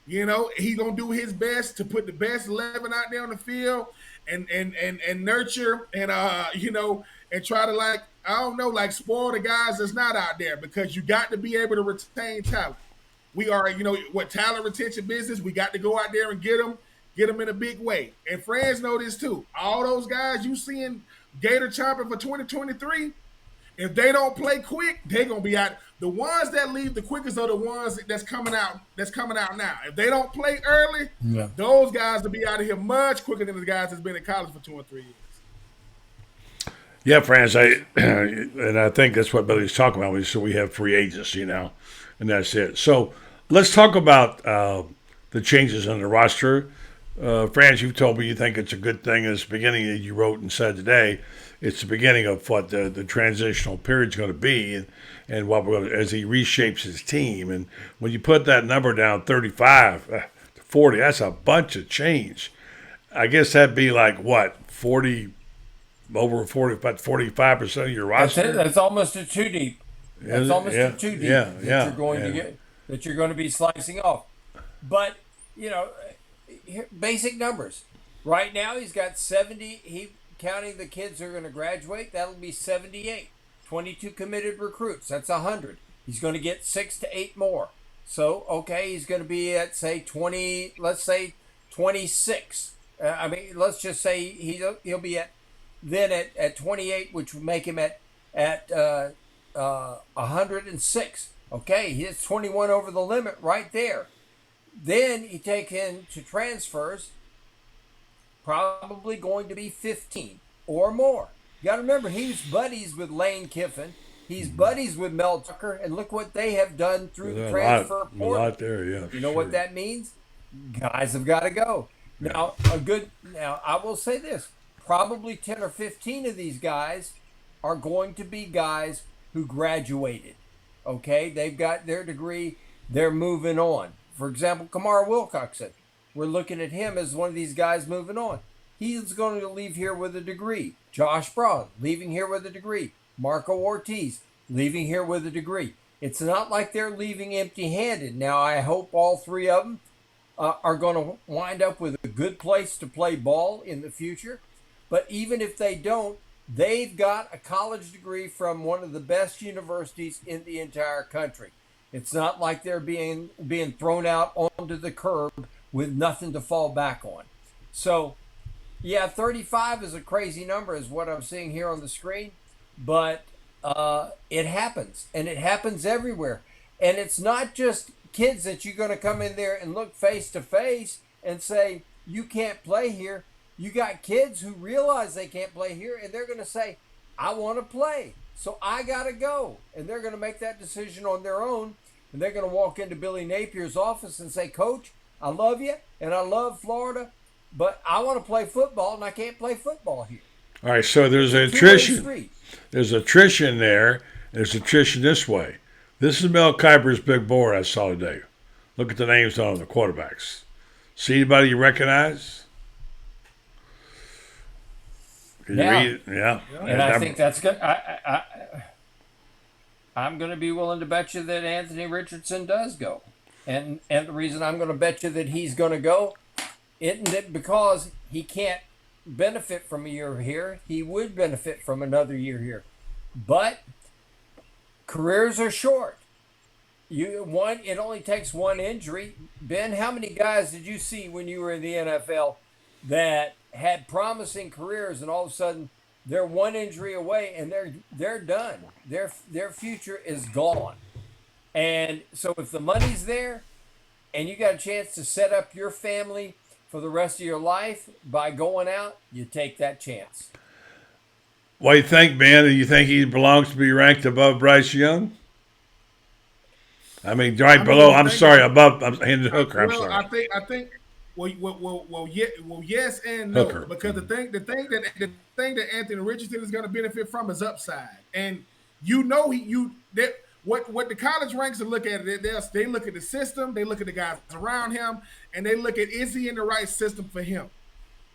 He's gonna do his best to put the best 11 out there on the field and nurture and and try to spoil the guys that's not out there, because you got to be able to retain talent. We are, talent retention business. We got to go out there and get them in a big way. And Franz know this too. All those guys you seeing Gator chopping for 2023, if they don't play quick, they're gonna be out. The ones that leave the quickest are the ones that's coming out now. If they don't play early, those guys will be out of here much quicker than the guys that's been in college for 2 or 3 years. Yeah, Franz, and I think that's what Billy's talking about. So we have free agents, and that's it. So let's talk about the changes in the roster. Franz, you've told me you think it's a good thing. At the beginning, you wrote and said today, it's the beginning of what the transitional period is going to be, and what we're going to, as he reshapes his team. And when you put that number down, 35 to 40, that's a bunch of change. I guess that'd be like what, 40, over 40, about 45% of your roster. That's almost a two deep. That's almost a two deep that you're going to get, that you're going to be slicing off. But basic numbers. Right now, he's got 70. Counting the kids who are going to graduate, that'll be 78. 22 committed recruits. That's 100. He's going to get 6 to 8 more. So, okay, he's going to be at, say, 20, let's say 26. Let's just say he'll be at 28, which would make him at 106. Okay, he's 21 over the limit right there. Then you take into transfers, probably going to be 15 or more. You got to remember, he's buddies with Lane Kiffin. He's buddies with Mel Tucker, and look what they have done through the transfer portal. A lot there, yeah. You know what that means? Guys have got to go. Now, I will say this. Probably 10 or 15 of these guys are going to be guys who graduated. Okay? They've got their degree. They're moving on. For example, Kamar Wilcoxon. We're looking at him as one of these guys moving on. He's going to leave here with a degree. Josh Braun, leaving here with a degree. Marco Ortiz, leaving here with a degree. It's not like they're leaving empty-handed. Now, I hope all three of them are going to wind up with a good place to play ball in the future. But even if they don't, they've got a college degree from one of the best universities in the entire country. It's not like they're being thrown out onto the curb with nothing to fall back on. So, yeah, 35 is a crazy number is what I'm seeing here on the screen. But it happens, and it happens everywhere. And it's not just kids that you're going to come in there and look face to face and say, you can't play here. You got kids who realize they can't play here, and they're going to say, I want to play, so I got to go. And they're going to make that decision on their own, and they're going to walk into Billy Napier's office and say, Coach, I love you, and I love Florida, but I want to play football, and I can't play football here. All right, so there's attrition. There's attrition there. There's attrition this way. This is Mel Kiper's big board I saw today. Look at the names on the quarterbacks. See anybody you recognize? Can you read it? Yeah. And I think that's good. I'm going to be willing to bet you that Anthony Richardson does go. And the reason I'm going to bet you that he's going to go isn't it because he can't benefit from a year here. He would benefit from another year here. But careers are short. It only takes one injury. Ben, how many guys did you see when you were in the NFL that had promising careers and all of a sudden they're one injury away and they're done. Their future is gone. And so if the money's there and you got a chance to set up your family for the rest of your life by going out, you take that chance. What do you think, Ben? Do you think he belongs to be ranked above Bryce Young? I mean, right below. I'm sorry, above Hendon Hooker. I'm sorry. I think. Yes and no. Hooker. Because the thing that Anthony Richardson is going to benefit from is upside, and what the college ranks look at it. They look at the system, they look at the guys around him, and they look at is he in the right system for him.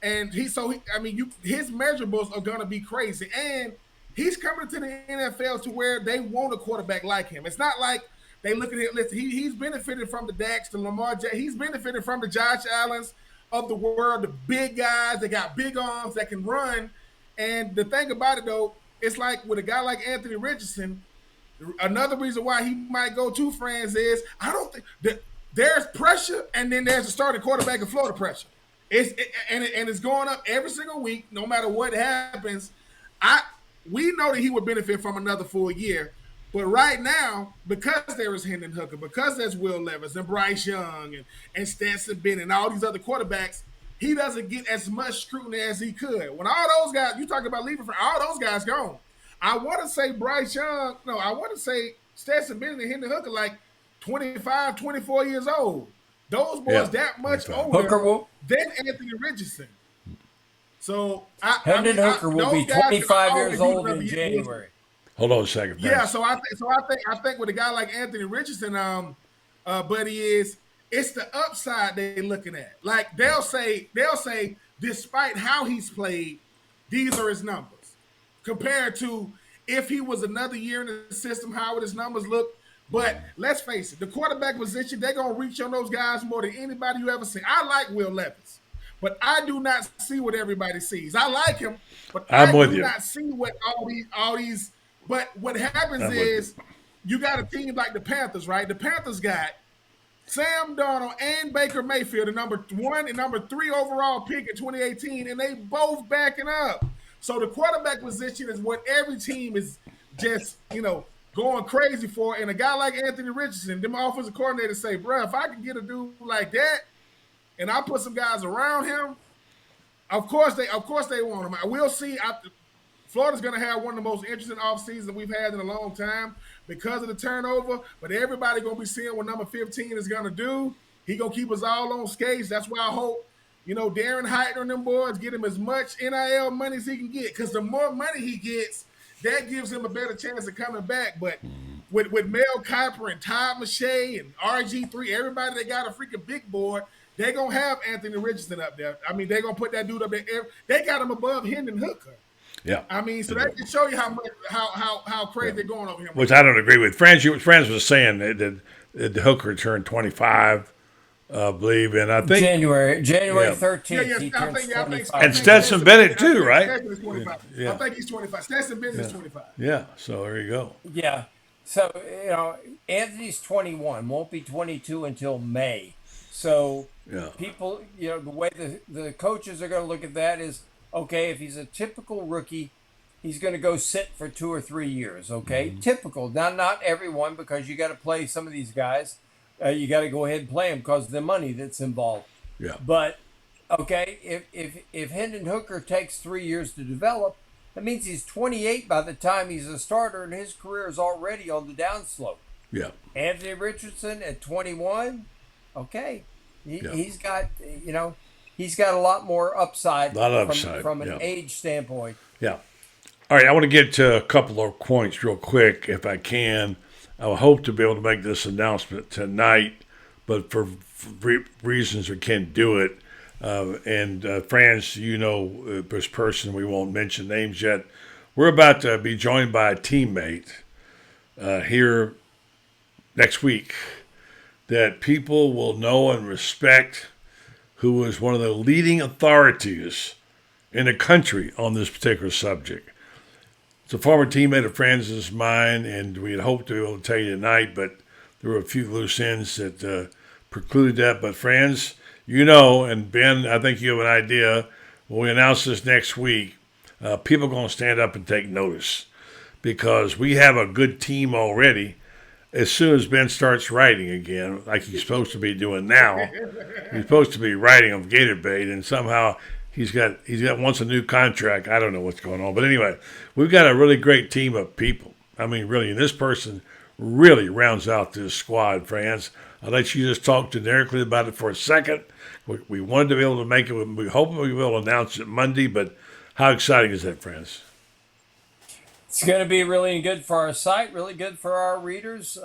And his measurables are going to be crazy, and he's coming to the NFL to where they want a quarterback like him. It's not like they look at it. Listen, he's benefited from the Dax, the Lamar. He's benefited from the Josh Allens of the world, the big guys that got big arms that can run. And the thing about it, though, it's like with a guy like Anthony Richardson. Another reason why he might go to Franz is I don't think that there's pressure, and then there's a starting quarterback in Florida pressure. It's going up every single week, no matter what happens. We know that he would benefit from another full year. But right now, because there is Hendon Hooker, because there's Will Levis and Bryce Young and Stetson Bennett and all these other quarterbacks, he doesn't get as much scrutiny as he could. When all those guys, you talk about leaving for all those guys gone. I want to say Stetson Bennett and Hendon Hooker like 25, 24 years old. Those boys that much older than Anthony Richardson. So Hendon Hooker will be 25 years old in January. Hold on a second. Yeah, so I think with a guy like Anthony Richardson, buddy, it's the upside they're looking at. Like they'll say, despite how he's played, these are his numbers. Compared to if he was another year in the system, how would his numbers look? But let's face it, the quarterback position, they're gonna reach on those guys more than anybody you ever seen. I like Will Levis, but I do not see what everybody sees. I like him, but I do not see what all these. But what happens is you got a team like the Panthers, right? The Panthers got Sam Darnold and Baker Mayfield, the number 1 and number 3 overall pick in 2018, and they both backing up. So the quarterback position is what every team is just, going crazy for. And a guy like Anthony Richardson, them offensive coordinators say, bro, if I can get a dude like that and I put some guys around him, of course they want him. I will see. Florida's going to have one of the most interesting offseasons we've had in a long time because of the turnover, but everybody going to be seeing what number 15 is going to do. He going to keep us all on skates. That's why I hope, Darren Heitner and them boys get him as much NIL money as he can get, because the more money he gets, that gives him a better chance of coming back. But with Mel Kiper and Todd McShay and RG3, everybody that got a freaking big board, they're going to have Anthony Richardson up there. I mean, they're going to put that dude up there. They got him above Hendon Hooker. Yeah, I mean, so that can show you how crazy they're going over here. Which I don't agree with. Franz was saying that the Hooker turned 25, I believe, and I think January 13th. He turns 25. And Stetson Bennett too, right? I think he's 25. Stetson Bennett is 25. Yeah, so there you go. Yeah, so Anthony's 21, won't be 22 until May. So people, the way the coaches are going to look at that is, okay, if he's a typical rookie, he's going to go sit for 2 or 3 years, okay? Mm-hmm. Typical. Now, not everyone, because you got to play some of these guys. You got to go ahead and play them because of the money that's involved. Yeah. But, okay, if Hendon Hooker takes 3 years to develop, that means he's 28 by the time he's a starter, and his career is already on the downslope. Yeah. Anthony Richardson at 21, okay, he's got, he's got a lot more upside, from an age standpoint. Yeah. All right, I want to get to a couple of points real quick, if I can. I hope to be able to make this announcement tonight, but for reasons we can't do it. Franz, this person, we won't mention names yet. We're about to be joined by a teammate here next week that people will know and respect, who is one of the leading authorities in the country on this particular subject. It's a former teammate of Franz's mine, and we had hoped to be able to tell you tonight, but there were a few loose ends that precluded that. But Franz, you know, and Ben, I think you have an idea. When we announce this next week, people are going to stand up and take notice because we have a good team already. As soon as Ben starts writing again, like he's supposed to be doing now, he's supposed to be writing on Gator Bait, and somehow he's got wants a new contract. I don't know what's going on, but anyway, we've got a really great team of people. I mean, really, and this person really rounds out this squad, Franz. I'll let you just talk generically about it for a second. We wanted to be able to make it. We hope we will announce it Monday, but how exciting is that, Franz? It's going to be really good for our site, really good for our readers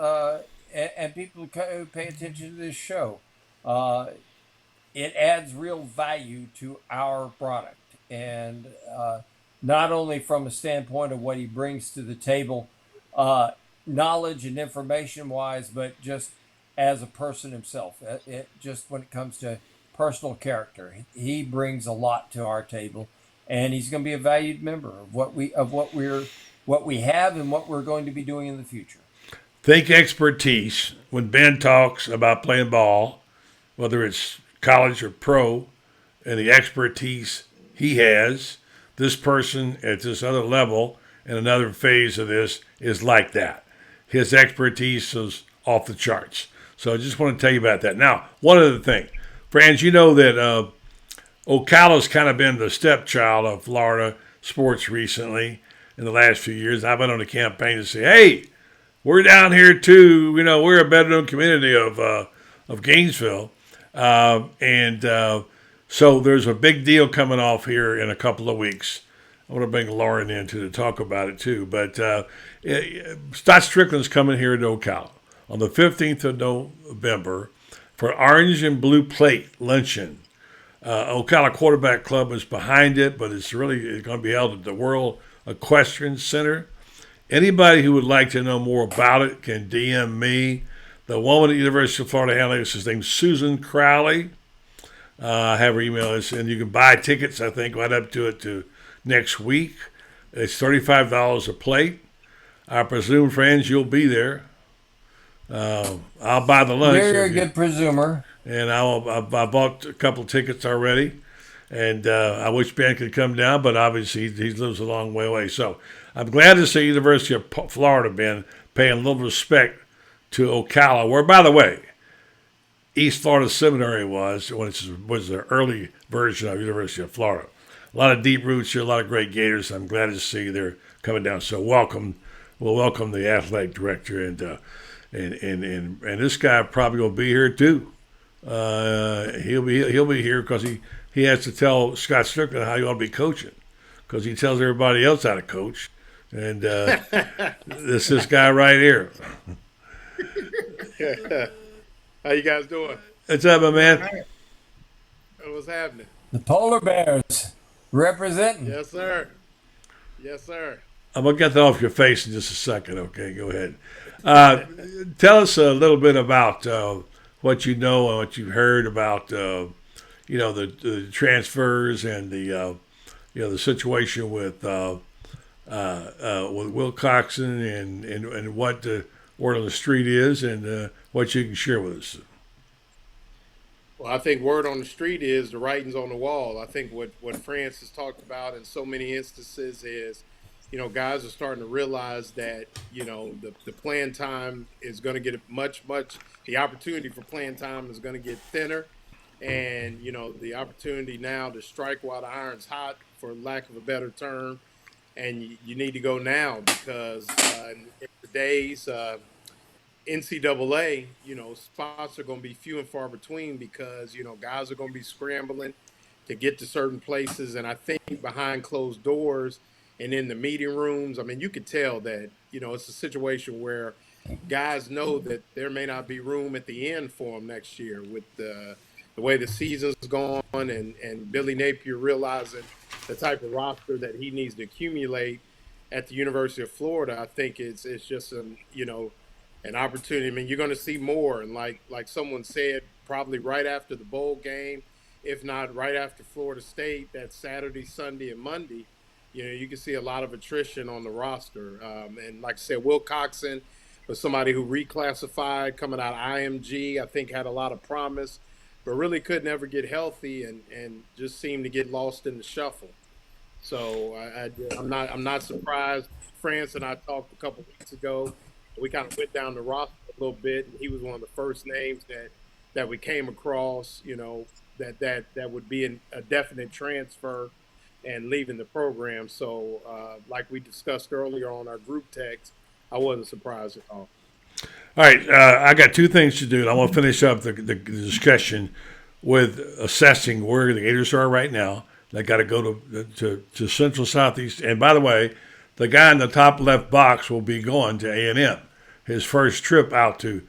and people who pay attention to this show. It adds real value to our product, and not only from a standpoint of what he brings to the table, knowledge and information-wise, but just as a person himself. Just when it comes to personal character, he brings a lot to our table, and he's going to be a valued member of what we have and what we're going to be doing in the future. Think expertise. When Ben talks about playing ball, whether it's college or pro, and the expertise he has, this person at this other level and another phase of this is like that. His expertise is off the charts. So I just want to tell you about that. Now, one other thing. Franz, you know that Ocala's kind of been the stepchild of Florida sports recently in the last few years. I've been on a campaign to say, hey, we're down here too. You know, we're a better-known community of Gainesville. So there's a big deal coming off here in a couple of weeks. I want to bring Loren in to talk about it too. But Scott Strickland's coming here to Ocala on the 15th of November for Orange and Blue Plate Luncheon. Ocala Quarterback Club is behind it, but it's going to be held at the World Equestrian Center. Anybody who would like to know more about it can DM me. The woman at the University of Florida handling this is named Susan Crowley. I have her email, and you can buy tickets, I think, right up to it to next week. It's $35 a plate. I presume, Franz, you'll be there. I'll buy the lunch. You're a good presumer. And I bought a couple of tickets already. And I wish Ben could come down, but obviously he lives a long way away. So I'm glad to see University of Florida, Ben, paying a little respect to Ocala, where, by the way, East Florida Seminary was the early version of University of Florida. A lot of deep roots here, a lot of great Gators. I'm glad to see they're coming down. So welcome. We'll welcome the athletic director, and this guy probably will be here too. He'll be here because he has to tell Scott Strickland how you ought to be coaching, because he tells everybody else how to coach. And this guy right here. How you guys doing? What's up, my man? What's happening? The Polar Bears representing. Yes, sir. Yes, sir. I'm going to get that off your face in just a second. Okay, go ahead. Tell us a little bit about what you know and what you've heard about, the transfers and the situation with Will Coxon and what the word on the street is, and what you can share with us. Well, I think word on the street is the writing's on the wall. I think what France has talked about in so many instances is, guys are starting to realize that, the playing time is going to get the opportunity for playing time is going to get thinner. And, the opportunity now to strike while the iron's hot, for lack of a better term. And you need to go now, because in today's NCAA, spots are going to be few and far between, because, guys are going to be scrambling to get to certain places. And I think behind closed doors and in the meeting rooms, I mean, you could tell that, it's a situation where guys know that there may not be room at the end for them next year with the way the season's gone, and Billy Napier realizing the type of roster that he needs to accumulate at the University of Florida. I think it's just an opportunity. I mean, you're going to see more, and like someone said, probably right after the bowl game, if not right after Florida State, that Saturday, Sunday, and Monday, you can see a lot of attrition on the roster. And like I said, Will Coxon, but somebody who reclassified coming out of IMG, I think had a lot of promise, but really could never get healthy and just seemed to get lost in the shuffle. So I'm not surprised. France and I talked a couple weeks ago. We kind of went down the roster a little bit, and he was one of the first names that we came across. That would be a definite transfer and leaving the program. So, like we discussed earlier on our group text, I wasn't surprised at all. All right, I got two things to do. And I want to finish up the discussion with assessing where the Gators are right now. They got to go to Central Southeast. And by the way, the guy in the top left box will be going to A&M. His first trip out to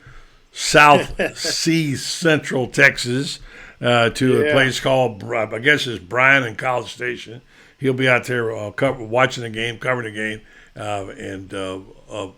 South Central Texas to a place called, I guess it's Bryan and College Station. He'll be out there watching the game, covering the game.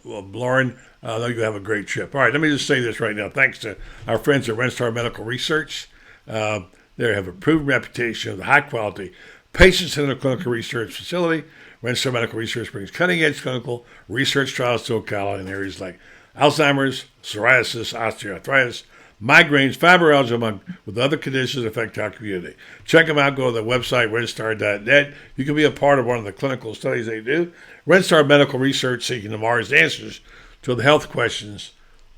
Loren, I know you have a great trip. All right, let me just say this right now. Thanks to our friends at Renstar Medical Research. They have a proven reputation of the high quality, patient-centered clinical research facility. Renstar Medical Research brings cutting-edge clinical research trials to Ocala in areas like Alzheimer's, psoriasis, osteoarthritis, migraines, fibromyalgia, among with other conditions that affect our community. Check them out. Go to the website, renstar.net. You can be a part of one of the clinical studies they do. Renstar Medical Research, seeking tomorrow's answers to the health questions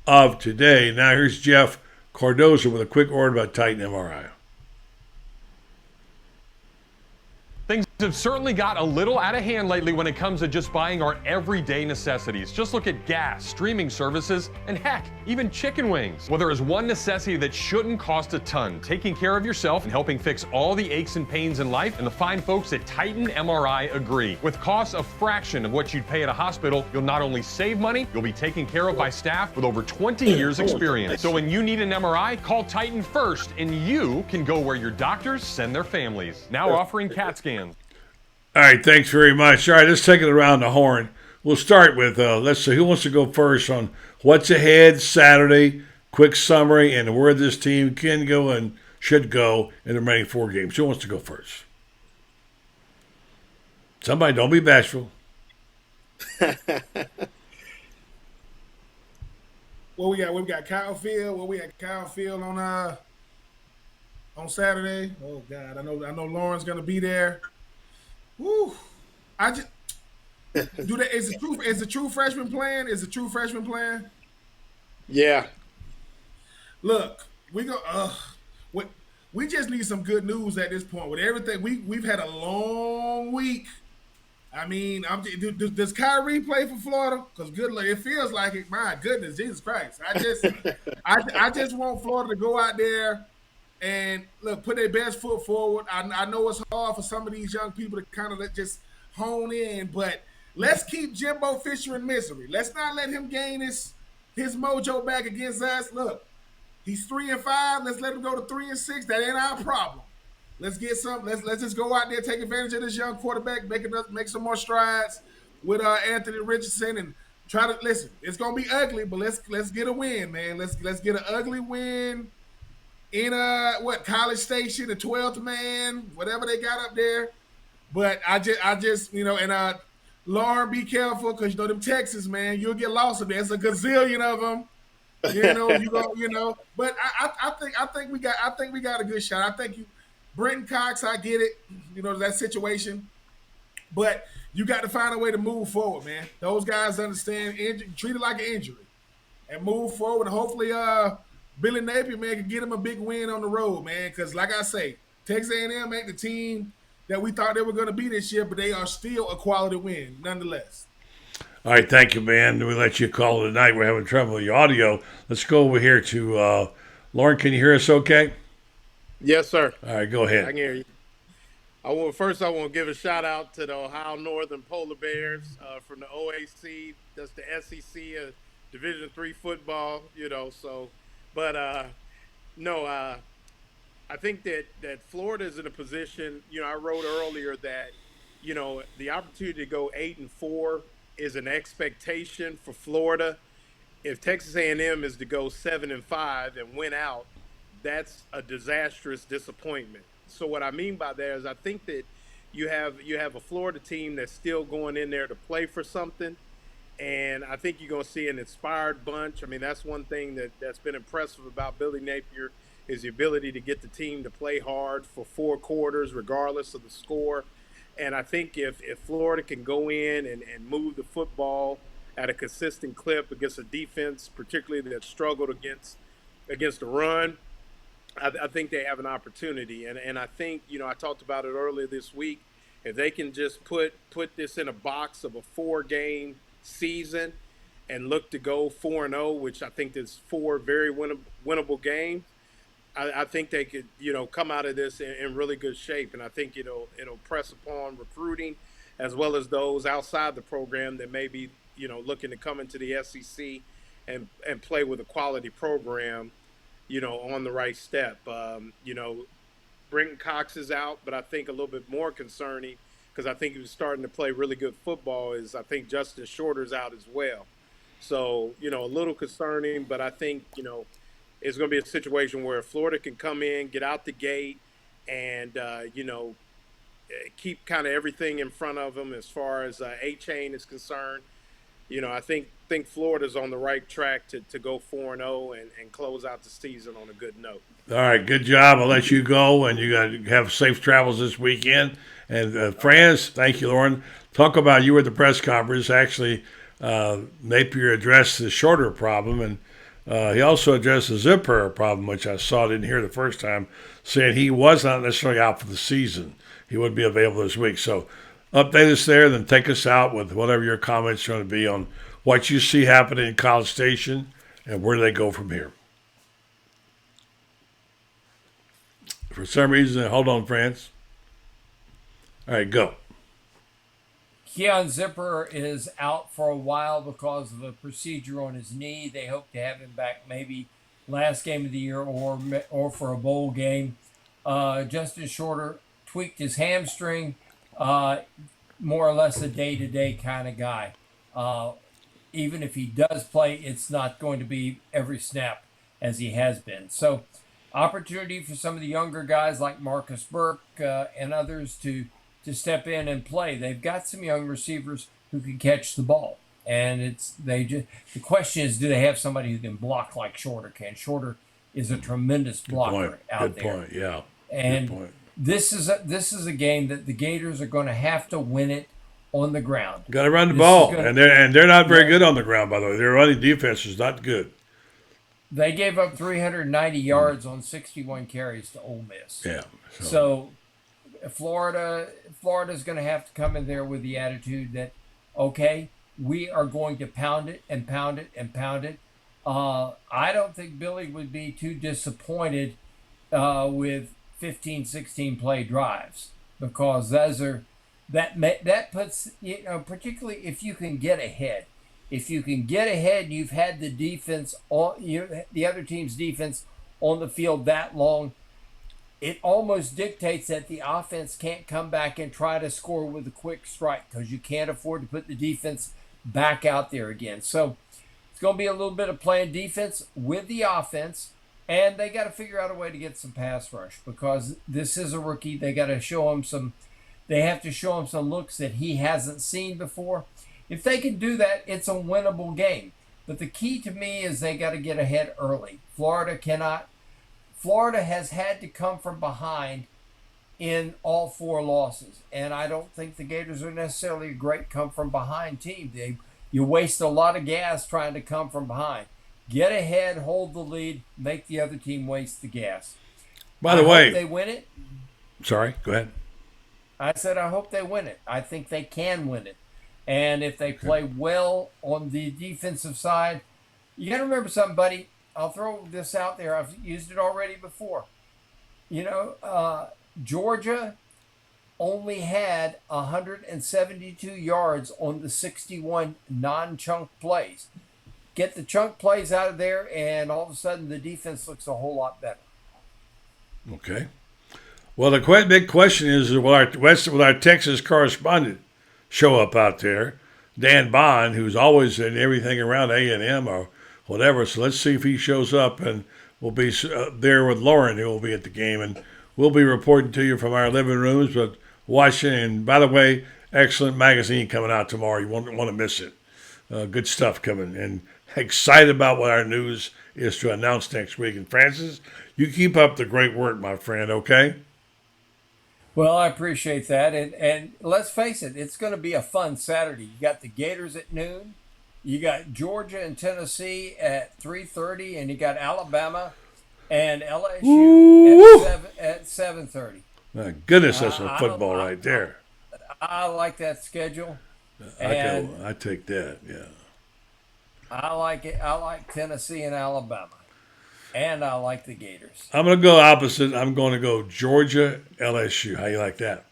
of today. Now here's Jeff Cardozo with a quick word about Titan MRI. Things have certainly got a little out of hand lately when it comes to just buying our everyday necessities. Just look at gas, streaming services, and heck, even chicken wings. Well, there is one necessity that shouldn't cost a ton: taking care of yourself and helping fix all the aches and pains in life. And the fine folks at Titan MRI agree. With costs a fraction of what you'd pay at a hospital, you'll not only save money, you'll be taken care of by staff with over 20 years experience. So when you need an MRI, call Titan first, and you can go where your doctors send their families. Now offering CAT scans. All right, thanks very much. All right, let's take it around the horn. We'll start with, let's see, who wants to go first on what's ahead Saturday, quick summary, and where this team can go and should go in the remaining 4 games. Who wants to go first? Somebody, don't be bashful. What we got? We got Kyle Field. What we got? Kyle Field on Saturday. Oh God, I know Loren's gonna be there. Woo! I just do that. Is the true freshman plan? Is the true freshman plan? Yeah. Look, we just need some good news at this point. With everything, we've had a long week. I mean, does Kyrie play for Florida? Because good luck, it feels like it. My goodness, Jesus Christ! I just want Florida to go out there and look, put their best foot forward. I know it's hard for some of these young people to kind of just hone in, but let's keep Jimbo Fisher in misery. Let's not let him gain his mojo back against us. Look, he's 3-5. Let's let him go to 3-6. That ain't our problem. Let's get some. Let's just go out there, take advantage of this young quarterback, make some more strides with Anthony Richardson, and try to listen. It's gonna be ugly, but let's get a win, man. Let's get an ugly win in College Station, the 12th man, whatever they got up there. But I just and Loren, be careful, because them Texas, man, you'll get lost in there. There's a gazillion of them. But I think we got a good shot. I think Brenton Cox, I get it, that situation. But you got to find a way to move forward, man. Those guys understand treat it like an injury and move forward. And hopefully Billy Napier, man, can get him a big win on the road, man. Because like I say, Texas A&M ain't the team that we thought they were going to be this year, but they are still a quality win nonetheless. All right, thank you, man. We let you call it tonight. We're having trouble with your audio. Let's go over here to Loren. Can you hear us okay? Yes, sir. All right, go ahead. I can hear you. I want to give a shout out to the Ohio Northern Polar Bears from the OAC. That's the SEC of Division III football. I think that Florida is in a position. I wrote earlier that the opportunity to go 8-4 is an expectation for Florida. If Texas A&M is to go 7-5 and win out, that's a disastrous disappointment. So what I mean by that is I think that you have a Florida team that's still going in there to play for something, And I think you're going to see an inspired bunch. I mean, that's one thing that's been impressive about Billy Napier is the ability to get the team to play hard for 4 quarters, regardless of the score. And I think if Florida can go in and move the football at a consistent clip against a defense, particularly that struggled against the run, I think they have an opportunity. And I think, I talked about it earlier this week. If they can just put this in a box of a 4-game season and look to go 4-0, which I think is 4 very winnable games, I think they could, come out of this in really good shape. And I think it'll press upon recruiting as well as those outside the program that may be, looking to come into the SEC and play with a quality program, on the right step. Brenton Cox is out, but I think a little bit more concerning because I think he was starting to play really good football is I think Justin Shorter's out as well. So, a little concerning, but I think, it's going to be a situation where Florida can come in, get out the gate, and, keep kind of everything in front of them as far as A-Chain is concerned. I think Florida's on the right track to go 4-0 and close out the season on a good note. All right, good job. I'll let you go, and you got to have safe travels this weekend. And Franz, thank you, Loren. Talk about you were at the press conference. Actually, Napier addressed the Shorter problem, and he also addressed the zipper problem, which I didn't hear the first time, saying he was not necessarily out for the season. He would be available this week. So update us there, then take us out with whatever your comments are going to be on what you see happening in College Station and where do they go from here. For some reason, hold on, Franz. All right, go. Keon Zipper is out for a while because of a procedure on his knee. They hope to have him back maybe last game of the year or for a bowl game. Justin Shorter tweaked his hamstring, more or less a day-to-day kind of guy. Even if he does play, it's not going to be every snap as he has been. So opportunity for some of the younger guys like Marcus Burke and others to step in and play. They've got some young receivers who can catch the ball. And the question is, do they have somebody who can block like Shorter can? Shorter is a tremendous blocker out there. Good point, yeah. And good point. This is a game that the Gators are going to have to win it on the ground. Got to run the ball, and they're not very good on the ground, by the way. Their running defense is not good. They gave up 390 yards on 61 carries to Ole Miss. Yeah. So Florida's going to have to come in there with the attitude that, okay, we are going to pound it and pound it and pound it. I don't think Billy would be too disappointed with 15, 16 play drives because that puts, particularly if you can get ahead. If you can get ahead, you've had the defense the other team's defense on the field that long. It almost dictates that the offense can't come back and try to score with a quick strike because you can't afford to put the defense back out there again. So it's going to be a little bit of playing defense with the offense, and they got to figure out a way to get some pass rush because this is a rookie. They got to show him they have to show him some looks that he hasn't seen before. If they can do that, it's a winnable game. But the key to me is they got to get ahead early. Florida has had to come from behind in all 4 losses. And I don't think the Gators are necessarily a great come-from-behind team. You waste a lot of gas trying to come from behind. Get ahead, hold the lead, make the other team waste the gas. By the way, hope they win it. Sorry, go ahead. I said I hope they win it. I think they can win it. And if they play well on the defensive side, you got to remember something, buddy. I'll throw this out there. I've used it already before. Georgia only had 172 yards on the 61 non-chunk plays. Get the chunk plays out of there, and all of a sudden the defense looks a whole lot better. Okay. Well, the big question is, will our Texas correspondent show up out there, Dan Bond, who's always in everything around A&M or whatever. So let's see if he shows up, and we'll be there with Loren, who will be at the game, and we'll be reporting to you from our living rooms, but watching. And by the way, excellent magazine coming out tomorrow. You won't want to miss it. Good stuff coming, and excited about what our news is to announce next week. And Francis, you keep up the great work, my friend, okay? Well, I appreciate that. And let's face it, it's going to be a fun Saturday. You got the Gators at noon. You got Georgia and Tennessee at 3:30, and you got Alabama and LSU at 7:30. My goodness, that's some football right there. I like that schedule. I take that, yeah. I like it. I like Tennessee and Alabama. And I like the Gators. I'm going to go opposite. I'm going to go Georgia, LSU. How you like that?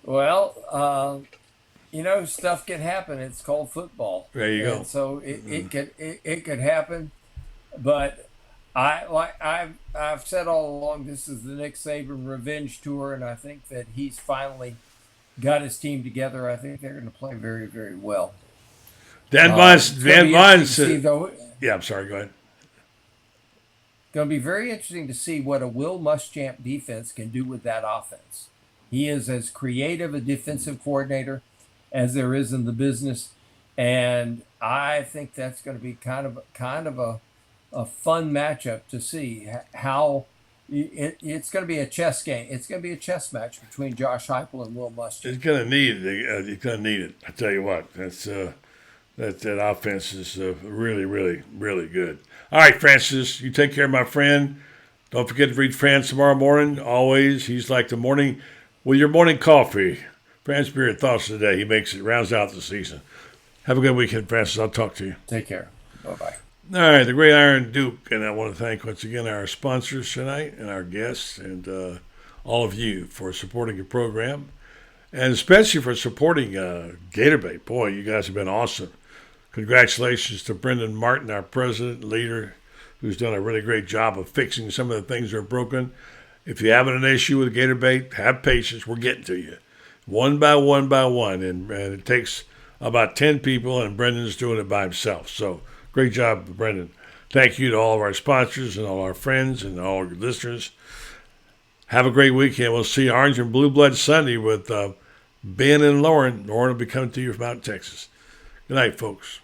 Well, stuff can happen. It's called football. There you go. So it could happen. But I've said all along, this is the Nick Saban revenge tour, and I think that he's finally got his team together. I think they're going to play very, very well. Dan Vaughn said, yeah, I'm sorry, go ahead. Going to be very interesting to see what a Will Muschamp defense can do with that offense. He is as creative a defensive coordinator as there is in the business, and I think that's going to be kind of a fun matchup to see how it's going to be a chess game. It's going to be a chess match between Josh Heupel and Will Muschamp. He's going to need it. He's going to need it. I tell you what, that offense is really, really, really good. All right, Francis, you take care, my friend. Don't forget to read Franz tomorrow morning. Always, he's like the morning with your morning coffee. Franz Beer Thoughts of the Day. He rounds out the season. Have a good weekend, Francis. I'll talk to you. Take care. Bye-bye. All right, the Great Iron Duke, and I want to thank once again our sponsors tonight and our guests and all of you for supporting the program, and especially for supporting Gatorbait. Boy, you guys have been awesome. Congratulations to Brendan Martin, our president and leader, who's done a really great job of fixing some of the things that are broken. If you have an issue with Gatorbait, have patience. We're getting to you. One by one, and it takes about 10 people, and Brendan's doing it by himself. So great job, Brendan. Thank you to all of our sponsors and all our friends and all our listeners. Have a great weekend. We'll see Orange and Blue Blood Sunday with Ben and Loren. Loren will be coming to you from out in Texas. Good night, folks.